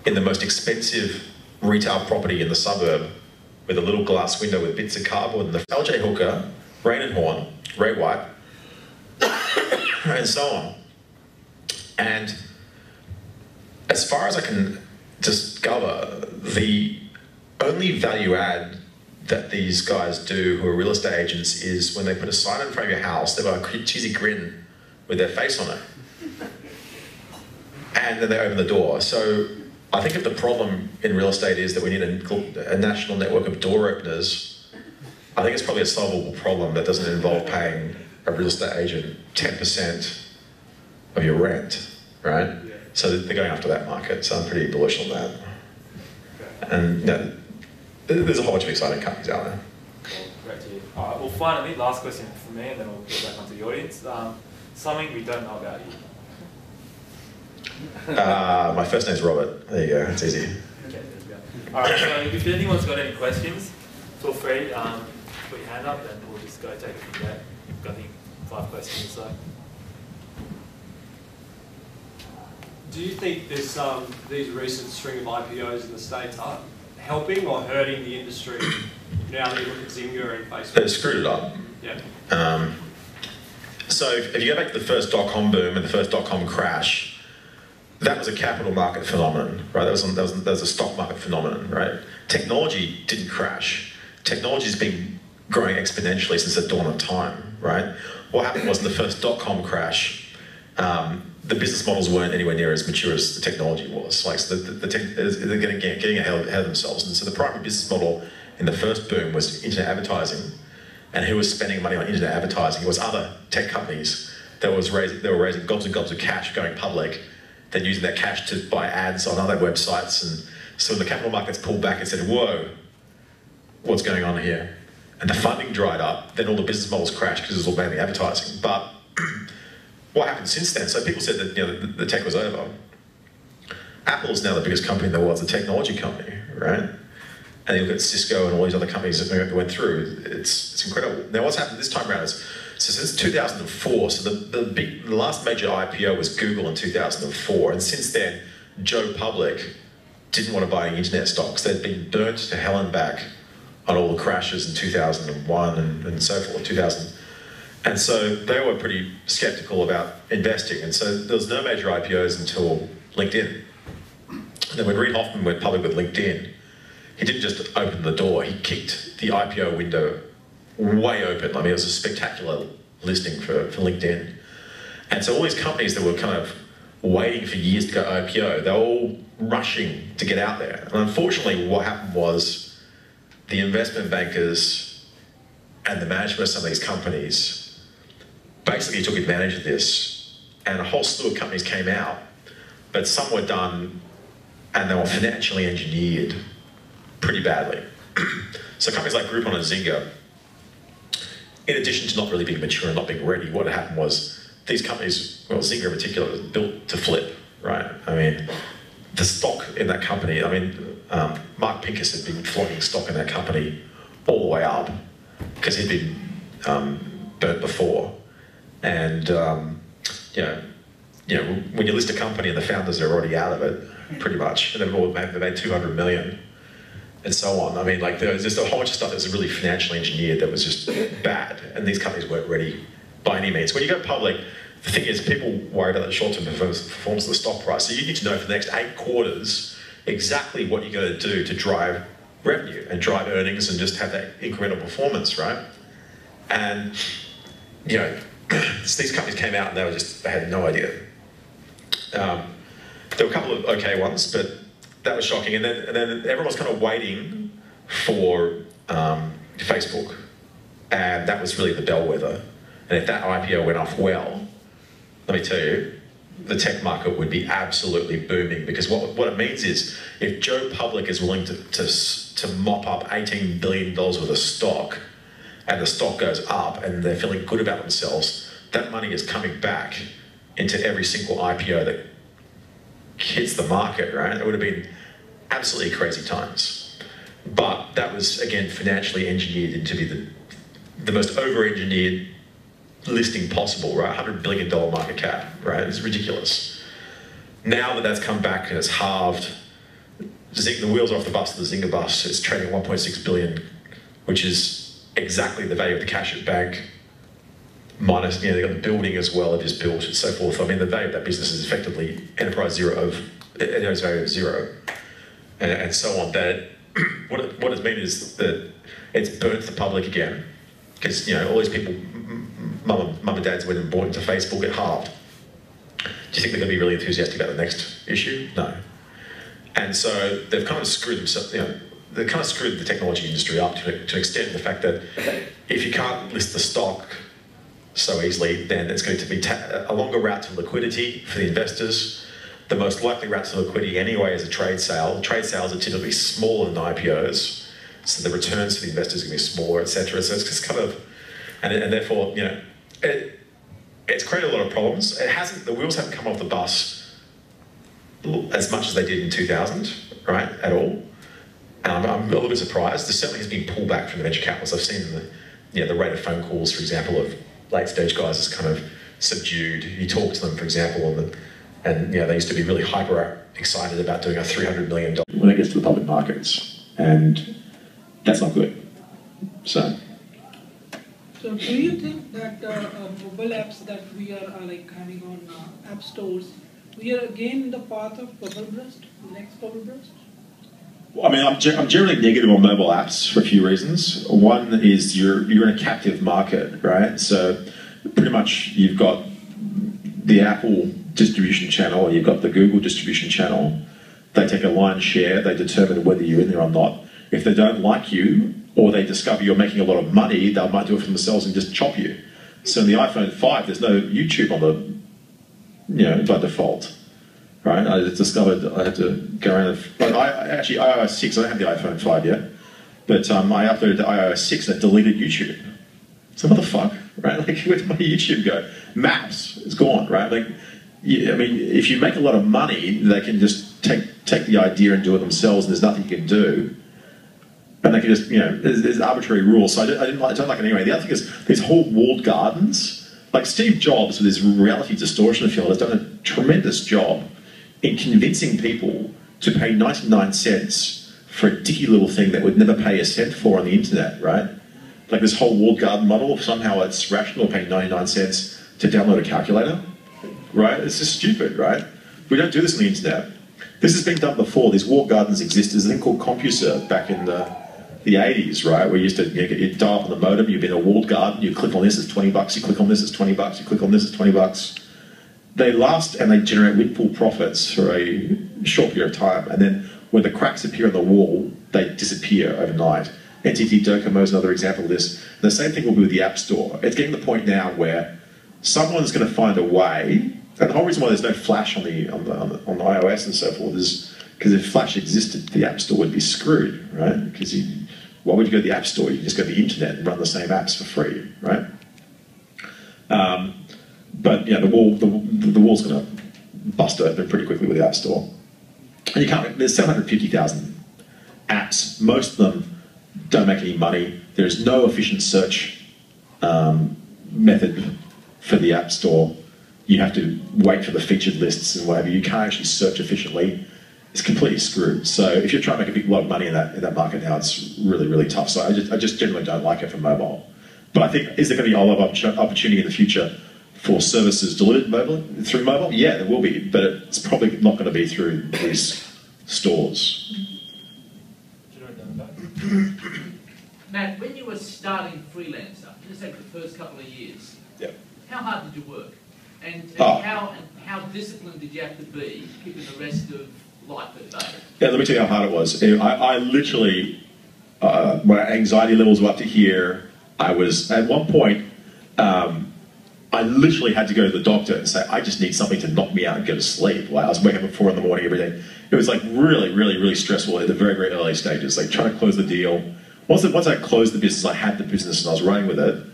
in the most expensive retail property in the suburb with a little glass window with bits of cardboard, and the LJ hooker, Rain and Horn, Ray White, and so on. And as far as I can discover, the only value add that these guys do who are real estate agents is when they put a sign in front of your house, they've got a cheesy grin with their face on it. And then they open the door. So I think if the problem in real estate is that we need a national network of door openers, I think it's probably a solvable problem that doesn't involve paying a real estate agent 10% of your rent, right? Yeah. So they're going after that market, so I'm pretty bullish on that. Okay. And there's a whole bunch of exciting companies out there. Cool. Great to hear. All right, well, finally, last question from me, and then we'll get back onto the audience. Something we don't know about you. My first name's Robert. There you go, it's easy. Okay, there we go. All right, so if anyone's got any questions, feel free, put your hand up, and we'll just go take it from there. Got, I think, 5 questions or so. Do you think this, these recent string of IPOs in the States are helping or hurting the industry now that you look at Zynga and Facebook? They've screwed it up. Yeah. So if you go back to the first dot-com boom and the first dot-com crash, that was a capital market phenomenon, right? That was a stock market phenomenon, right? Technology didn't crash. Technology's been growing exponentially since the dawn of time, right? What happened was in the first dot-com crash, the business models weren't anywhere near as mature as the technology was. Like, so they're getting ahead of themselves. And so the primary business model in the first boom was internet advertising. And who was spending money on internet advertising? It was other tech companies that were raising gobs and gobs of cash going public, then using that cash to buy ads on other websites. And so the capital markets pulled back and said, whoa, what's going on here? And the funding dried up, then all the business models crashed because it was all mainly advertising. But what happened since then? So people said that, you know, the tech was over. Apple is now the biggest company in the world. It's a technology company, right? And you look at Cisco and all these other companies that went through, it's incredible. Now what's happened this time around is, so since 2004, so the last major IPO was Google in 2004, and since then, Joe Public didn't want to buy any internet stocks. They'd been burnt to hell and back on all the crashes in 2001 and so forth, 2000. And so they were pretty skeptical about investing, and so there was no major IPOs until LinkedIn. And then when Reid Hoffman went public with LinkedIn, he didn't just open the door, he kicked the IPO window way open. I mean, it was a spectacular listing for LinkedIn. And so all these companies that were kind of waiting for years to go IPO, they were all rushing to get out there. And unfortunately, what happened was the investment bankers and the management of some of these companies basically took advantage of this, and a whole slew of companies came out, but some were done and they were financially engineered pretty badly. So companies like Groupon and Zynga, in addition to not really being mature and not being ready, what happened was these companies, well, Zynga in particular, was built to flip, right? I mean, the stock in that company, I mean, Mark Pincus had been flogging stock in that company all the way up because he'd been burnt before. And, you know, when you list a company and the founders are already out of it, pretty much, and they made 200 million, and so on. I mean, like, there was just a whole bunch of stuff that was really financially engineered that was just bad, and these companies weren't ready by any means. When you go public, the thing is, people worry about the short-term performance of the stock price, so you need to know for the next 8 quarters exactly what you're going to do to drive revenue and drive earnings and just have that incremental performance, right? And, you know, these companies came out and they had no idea. There were a couple of okay ones, but that was shocking. And then everyone was kind of waiting for Facebook, and that was really the bellwether. And if that IPO went off well, let me tell you, the tech market would be absolutely booming, because what it means is, if Joe Public is willing to mop up $18 billion worth of stock, and the stock goes up and they're feeling good about themselves, that money is coming back into every single IPO that hits the market, right? It would have been absolutely crazy times. But that was, again, financially engineered into be the most over-engineered listing possible, right? $100 billion market cap, right? It's ridiculous. Now that that's come back and it's halved, the wheels are off the bus of the Zynga bus. It's trading at 1.6 billion, which is exactly the value of the cash at bank, minus, you know, they've got the building as well, they've just built and so forth. I mean, the value of that business is effectively enterprise value of zero, and so on. That what it's meant is that it's burnt the public again, because, you know, all these people, mum and dads went and bought into Facebook, get halved. Do you think they're going to be really enthusiastic about the next issue? No. And so they've kind of screwed themselves, you know, they've kind of screwed the technology industry up to an extent, the fact that if you can't list the stock so easily, then it's going to be a longer route to liquidity for the investors. The most likely route to liquidity anyway is a trade sale. Trade sales are typically smaller than IPOs, so the returns for the investors are going to be smaller, etc. So it's just kind of, and therefore, you know, it's created a lot of problems. The wheels haven't come off the bus as much as they did in 2000, right, at all. I'm a little bit surprised. There certainly has been pullback from the venture capitalists. I've seen the rate of phone calls, for example, of late stage guys is kind of subdued. You talk to them, for example, and And they used to be really hyper excited about doing a $300 million when it gets to the public markets, and that's not good. So do you think that mobile apps that we are like having on app stores, we are again in the path of bubble burst, next bubble burst? Well, I mean, I'm generally negative on mobile apps for a few reasons. One is you're in a captive market, right? So pretty much you've got the Apple distribution channel, you've got the Google distribution channel. They take a lion's share, they determine whether you're in there or not. If they don't like you, or they discover you're making a lot of money, they might do it for themselves and just chop you. So in the iPhone 5, there's no YouTube on the, by default, right? I just discovered I had to go around, actually iOS 6, I don't have the iPhone 5 yet, but I uploaded to iOS 6 and it deleted YouTube. So what the fuck, right? Like, where did my YouTube go? Maps, it's gone, right? Like, I mean, if you make a lot of money, they can just take the idea and do it themselves, and there's nothing you can do. And they can just, there's arbitrary rules. So I don't like it anyway. The other thing is these whole walled gardens. Like Steve Jobs, with his reality distortion field, has done a tremendous job in convincing people to pay 99 cents for a dicky little thing that would never pay a cent for on the internet, right? Like this whole walled garden model, somehow it's rational paying 99 cents to download a calculator, right? It's just stupid, right? We don't do this on the internet. This has been done before. These walled gardens exist. There's a thing called CompuServe back in the 80s, right? Where you used to you dial up on the modem, you'd be in a walled garden, you click on this, it's 20 bucks, you click on this, it's 20 bucks, you click on this, it's 20 bucks. They last and they generate windfall profits for a short period of time, and then when the cracks appear on the wall, they disappear overnight. NTT Docomo is another example of this. The same thing will be with the App Store. It's getting to the point now where someone's going to find a way, and the whole reason why there's no Flash on the iOS and so forth is because if Flash existed, the App Store would be screwed, right? Because why would you go to the App Store? You can just go to the internet and run the same apps for free, right? But yeah, the wall's going to bust open pretty quickly with the App Store. And there's 750,000 apps. Most of them don't make any money. There's no efficient search method for the App Store. You have to wait for the featured lists and whatever. You can't actually search efficiently. It's completely screwed. So if you're trying to make a big lot of money in that market now, it's really, really tough. So I just generally don't like it for mobile. But I think, is there going to be a lot of opportunity in the future for services delivered through mobile? Yeah, there will be, but it's probably not going to be through these stores. Matt, when you were starting Freelancer, let's say the first couple of years, Yep. how hard did you work? And how disciplined did you have to be given the rest of life at day? Yeah, let me tell you how hard it was. I literally, my anxiety levels were up to here. I was, at one point, I literally had to go to the doctor and say, I just need something to knock me out and go to sleep. Like, I was waking up at 4 in the morning every day. It was like really, really, really stressful at the very, very early stages, like trying to close the deal. Once I closed the business, I had the business and I was running with it,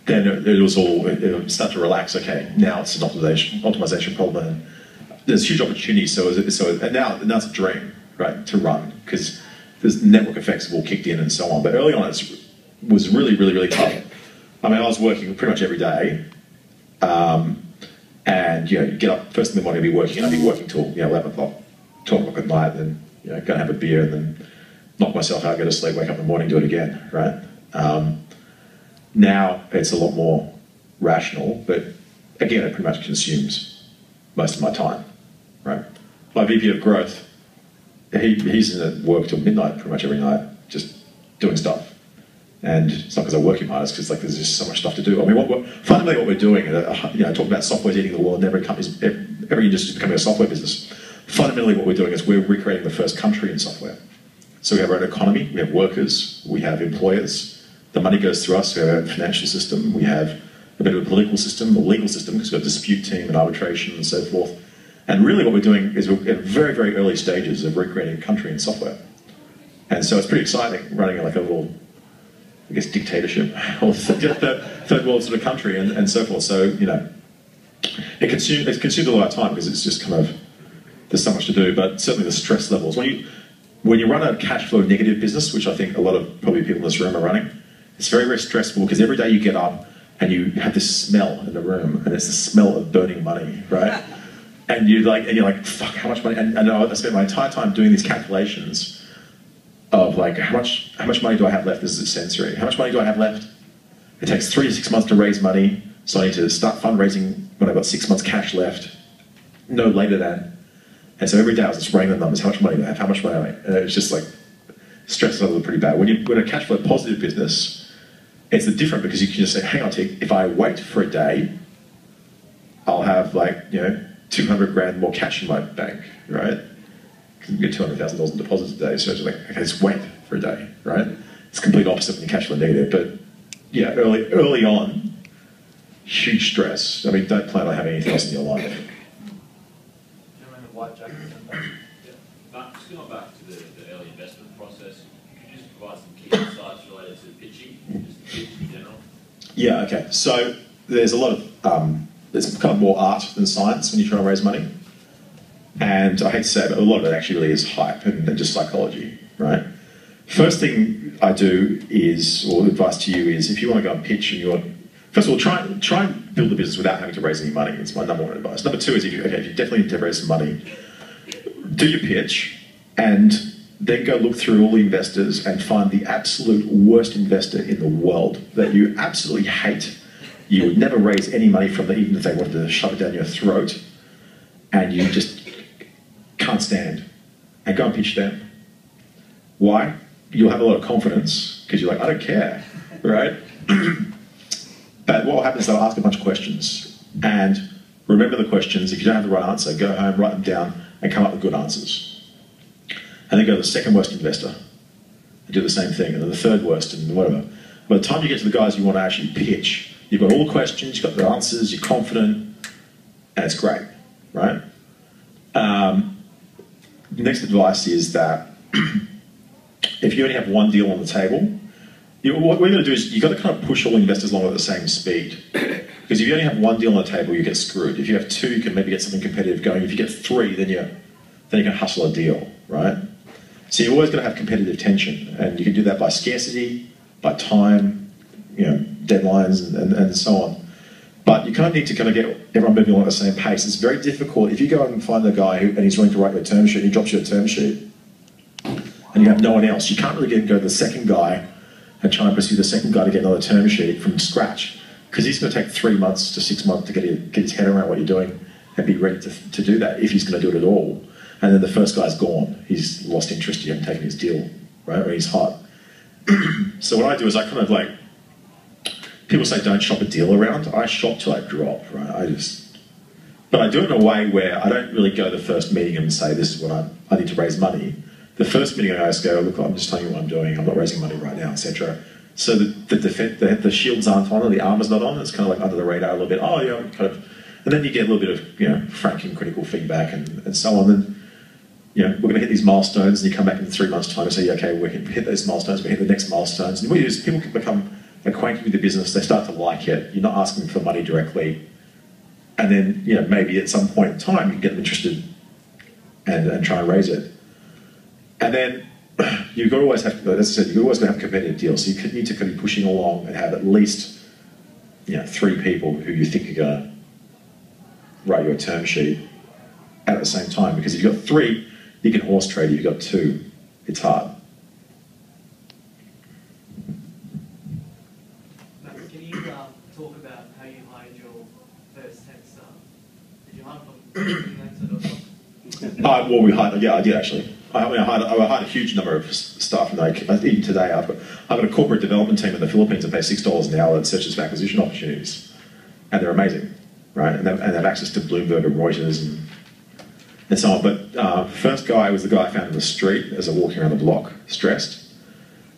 then it would start to relax. Okay, now it's an optimization problem. And there's huge opportunities. And now it's a dream, right, to run, because there's network effects have all kicked in and so on. But early on, it was really, really, really tough. I mean, I was working pretty much every day. And get up first thing in the morning, I'd be working, and I'd be working till 11 o'clock, 12 o'clock at night, and go and have a beer, and then knock myself out, go to sleep, wake up in the morning, do it again, right? Now it's a lot more rational, but again, it pretty much consumes most of my time, right? My VP of growth, he's in work till midnight pretty much every night, just doing stuff. And it's not because I work him hard, it's because there's just so much stuff to do. I mean, fundamentally what we're doing, I talk about software's eating the world, and every industry is becoming a software business. Fundamentally what we're doing is we're recreating the first country in software. So we have our own economy, we have workers, we have employers, the money goes through us, we have our own financial system, we have a bit of a political system, a legal system, because we've got a dispute team and arbitration and so forth. And really what we're doing is we're at very, very early stages of recreating a country in software. And so it's pretty exciting running like a little, I guess, dictatorship, or third world sort of country and so forth. So, it's consumed a lot of time because it's just kind of, there's so much to do, but certainly the stress levels. When you run a cash flow negative business, which I think a lot of probably people in this room are running, it's very, very stressful because every day you get up and you have this smell in the room, and it's the smell of burning money, right? and you're like, fuck, how much money? And I spent my entire time doing these calculations of like, how much money do I have left? This is sensory. How much money do I have left? It takes 3 to 6 months to raise money, so I need to start fundraising when I've got 6 months cash left, no later than. And so every day I was just running the numbers. How much money do I have? How much money do I have? And it was just like, stresses out pretty bad. When a cash flow positive business, it's different because you can just say, hang on, if I wait for a day, I'll have like, 200 grand more cash in my bank, right? Because you get $200,000 in deposits a day, so it's like, okay, just wait for a day, right? It's complete opposite when you cash flow negative, but yeah, early on, huge stress. I mean, don't plan on having anything else in your life. Mark, just going back to the early investment process, could you just provide some key insights related to pitching, just the pitch in general? Yeah, okay. So there's a lot of, there's kind of more art than science when you're trying to raise money. And I hate to say it, but a lot of it actually really is hype and just psychology, right? First thing I do is, or advice to you is, if you want to go and pitch and you want, first of all, try and build a business without having to raise any money. It's my number one advice. Number two is, if you definitely need to raise some money, do your pitch and then go look through all the investors and find the absolute worst investor in the world that you absolutely hate. You would never raise any money from them, even if they wanted to shove it down your throat, and you just can't stand. And go and pitch them. Why? You'll have a lot of confidence because you're like, I don't care, right? But what will happen is they'll ask a bunch of questions, and remember the questions. If you don't have the right answer, go home, write them down, and come up with good answers. And then go to the second worst investor and do the same thing, and then the third worst, and whatever. By the time you get to the guys you want to actually pitch, you've got all the questions, you've got the answers, you're confident, and it's great, right? Next advice is that if you only have one deal on the table, what we're going to do is you've got to kind of push all investors along at the same speed. Because if you only have one deal on the table, you get screwed. If you have two, you can maybe get something competitive going. If you get three, then you can hustle a deal, right? So you're always going to have competitive tension, and you can do that by scarcity, by time, deadlines, and so on. But you kind of need to kind of get everyone moving along at the same pace. It's very difficult. If you go and find the guy and he's willing to write your term sheet, he drops you a term sheet, and you have no one else, you can't really go to the second guy and try and pursue the second guy to get another term sheet from scratch, because he's going to take 3 months to 6 months to get his head around what you're doing and be ready to do that, if he's going to do it at all. And then the first guy's gone. He's lost interest. You haven't taken his deal, right? Or he's hot. So what I do is I kind of like, people say don't shop a deal around. I shop till I drop, right? But I do it in a way where I don't really go to the first meeting and say, this is what I need to raise money. The first meeting I always go, look, I'm just telling you what I'm doing. I'm not raising money right now, etc. So the shields aren't on, or the armor's not on. It's kind of like under the radar a little bit. Oh, yeah, kind of. And then you get a little bit of frank and critical feedback and so on. And we're going to hit these milestones, and you come back in 3 months' time and say, okay, we can hit those milestones, we hit the next milestones. And what you do is people can become acquainted with the business, they start to like it, you're not asking for money directly, and then maybe at some point in time you can get them interested and try and raise it. And then you've got to always have, as I said, you're always going to have competitive deals, so you need to be pushing along and have at least 3 people who you think are going to write you a term sheet at the same time, because if you've got 3, you can horse trade. If you've got 2, it's hard. Can you talk about how you hired your first 10 staff? Did you hire from Freelancer.com? Well, we hired. Yeah, I did actually. I hired a huge number of staff, and even today I've got a corporate development team in the Philippines that pay $6 an hour that searches for acquisition opportunities, and they're amazing, right? And they have access to Bloomberg and Reuters and so on. But first guy was the guy I found in the street as I walking around the block, stressed.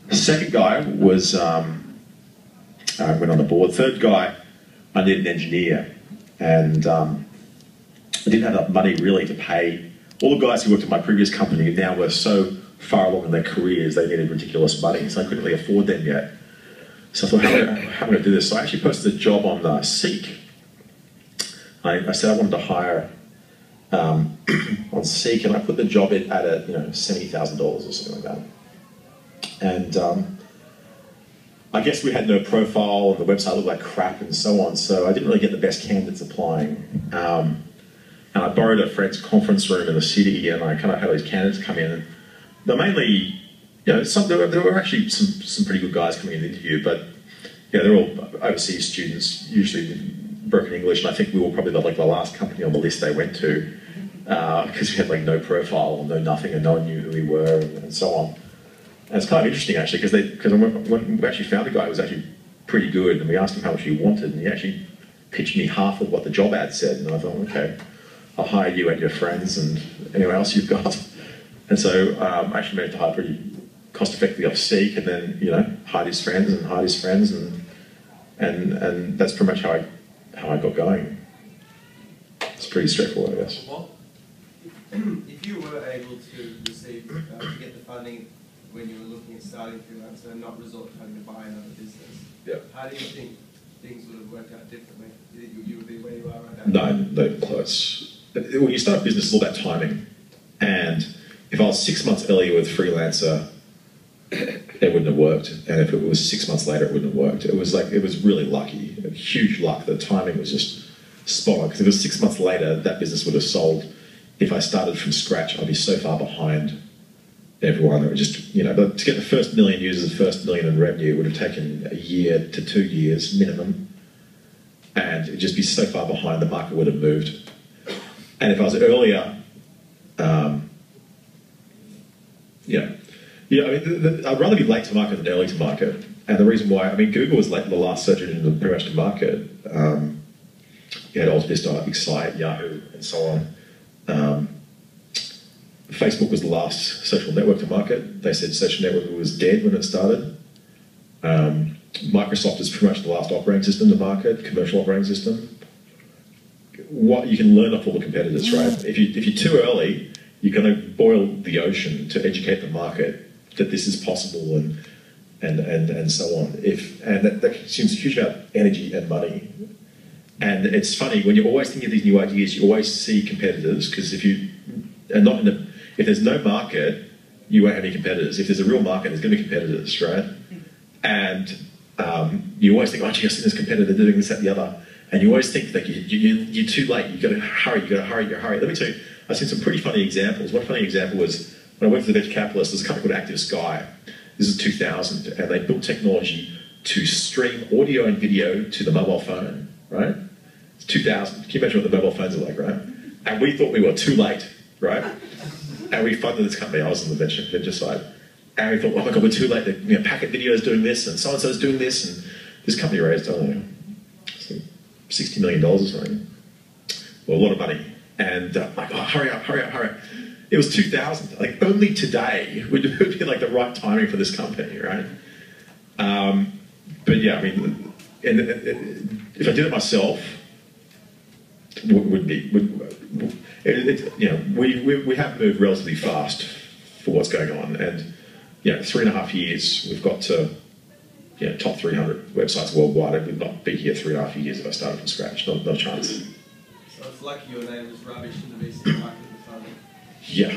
The second guy was went on the board. Third guy, I needed an engineer, and I didn't have enough money really to pay. All the guys who worked at my previous company now were so far along in their careers, they needed ridiculous money, so I couldn't really afford them yet. So I thought, how am I going to do this? So I actually posted a job on Seek. I said I wanted to hire on Seek, and I put the job at $70,000 or something like that. And I guess we had no profile, and the website looked like crap and so on, so I didn't really get the best candidates applying. and I borrowed a friend's conference room in the city, and I kind of had these candidates come in. And they're mainly, you know, there were actually some pretty good guys coming in the interview, but yeah, they're all overseas students, usually broken English, and I think we were probably the last company on the list they went to, because we had like no profile or no nothing, and no one knew who we were, and so on. And it's kind of interesting actually, because when we actually found a guy who was actually pretty good, and we asked him how much he wanted, and he actually pitched me half of what the job ad said, and I thought, okay, I'll hire you and your friends and anyone else you've got. And so I actually managed to hire pretty cost-effectively off Seek, and then, you know, hired his friends, and that's pretty much how I got going. It's pretty straightforward, I guess. If you were able to receive, to get the funding when you were looking at starting Freelancer and not resort to having to buy another business, yeah, how do you think things would have worked out differently? Do you think you would be where you are right now? No, not close. When you start a business, it's all about timing. And if I was 6 months earlier with Freelancer, it wouldn't have worked. And if it was 6 months later, it wouldn't have worked. It was really lucky, huge luck. The timing was just spot on. Because if it was 6 months later, that business would have sold. If I started from scratch, I'd be so far behind everyone. It would just, you know, but to get the first million users, the first million in revenue, it would have taken a year to 2 years minimum. And it'd just be so far behind, the market would have moved. And if I was earlier, I'd rather be late to market than early to market. And the reason why, I mean, Google was late, the last search engine pretty much to market. You had AltaVista, Excite, Yahoo, and so on. Facebook was the last social network to market. They said social network was dead when it started. Microsoft is pretty much the last operating system to market, commercial operating system. What you can learn off all the competitors, right? If you're too early, you're going to boil the ocean to educate the market that this is possible and so on. That consumes a huge amount of energy and money. And it's funny, when you're always thinking of these new ideas, you always see competitors, because if there's no market, you won't have any competitors. If there's a real market, there's going to be competitors, right? And you always think, oh, gee, I've seen this competitor doing this, that, the other. And you always think that you're too late. You've got to hurry, Let me tell you, I've seen some pretty funny examples. One funny example was when I went to the venture capitalist, there's a company called Active Sky. This is 2000, and they built technology to stream audio and video to the mobile phone, right? It's 2000. Can you imagine what the mobile phones are like, right? And we thought we were too late, right? And we funded this company. I was on the venture side. And we thought, oh my God, we're too late. Packet Video is doing this, and so-and-so is doing this, and this company raised, I don't know, $60 million or something. Well, a lot of money. And like, oh, hurry up. It was 2000. Like, only today would be like the right timing for this company, right? But yeah, I mean, if I did it myself, we have moved relatively fast for what's going on. And, 3.5 years, we've got to, top 300 websites worldwide. I would not be here 3.5 years if I started from scratch. Not a chance. So it's lucky your name was rubbish in the VC market with funding. Yeah.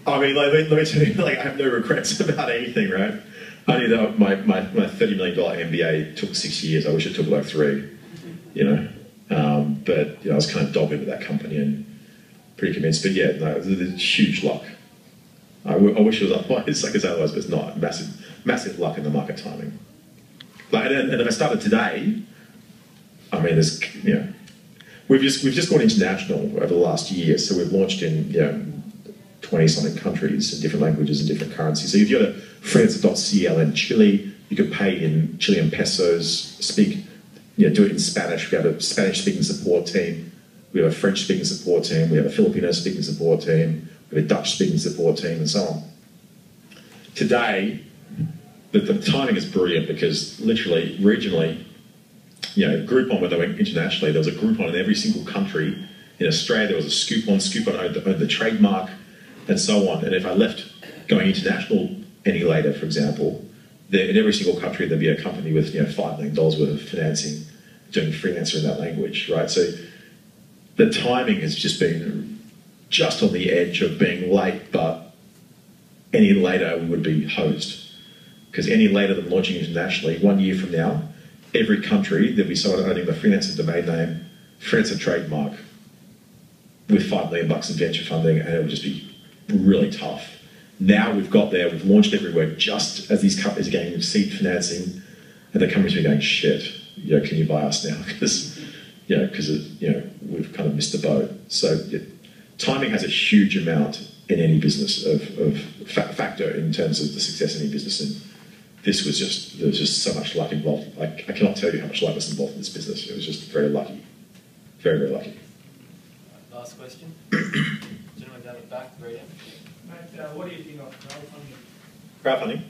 I mean, let me tell you, I have no regrets about anything, right? I knew that my $30 million MBA took 6 years. I wish it took like 3, But I was kind of dogged into that company and pretty convinced. But yeah, no, there's huge luck. I wish it was otherwise, but it's not. Massive luck in the market timing. And if I started today, I mean, we've just gone international over the last year. So we've launched in 20-something countries in different languages and different currencies. So if you go to freelancer.cl in Chile, you can pay in Chilean pesos, do it in Spanish. We have a Spanish-speaking support team. We have a French-speaking support team. We have a Filipino-speaking support team. We have a Dutch-speaking support team, and so on. Today, the timing is brilliant because literally, regionally, Groupon, when they went internationally, there was a Groupon in every single country. In Australia, there was a Scoopon. Scoopon owned the trademark, and so on. And if I left going international any later, for example, in every single country, there'd be a company with $5 million worth of financing doing Freelancer in that language, right? So the timing has just been just on the edge of being late, but any later we would be hosed. Because any later than launching internationally, 1 year from now, every country, there'll be someone owning the Freelancer domain name, Freelancer trademark, with $5 million in venture funding, and it would just be really tough. Now we've got there, we've launched everywhere just as these companies are getting seed financing, and they're coming to me going, shit, can you buy us now? Because we've kind of missed the boat. So timing has a huge amount in any business of factor in terms of the success of any business. And this was there was just so much luck involved. I cannot tell you how much luck was involved in this business. It was just very lucky. Very, very lucky. Last question. Gentleman down the back, right in. Mate, what do you think of crowdfunding? Crowdfunding?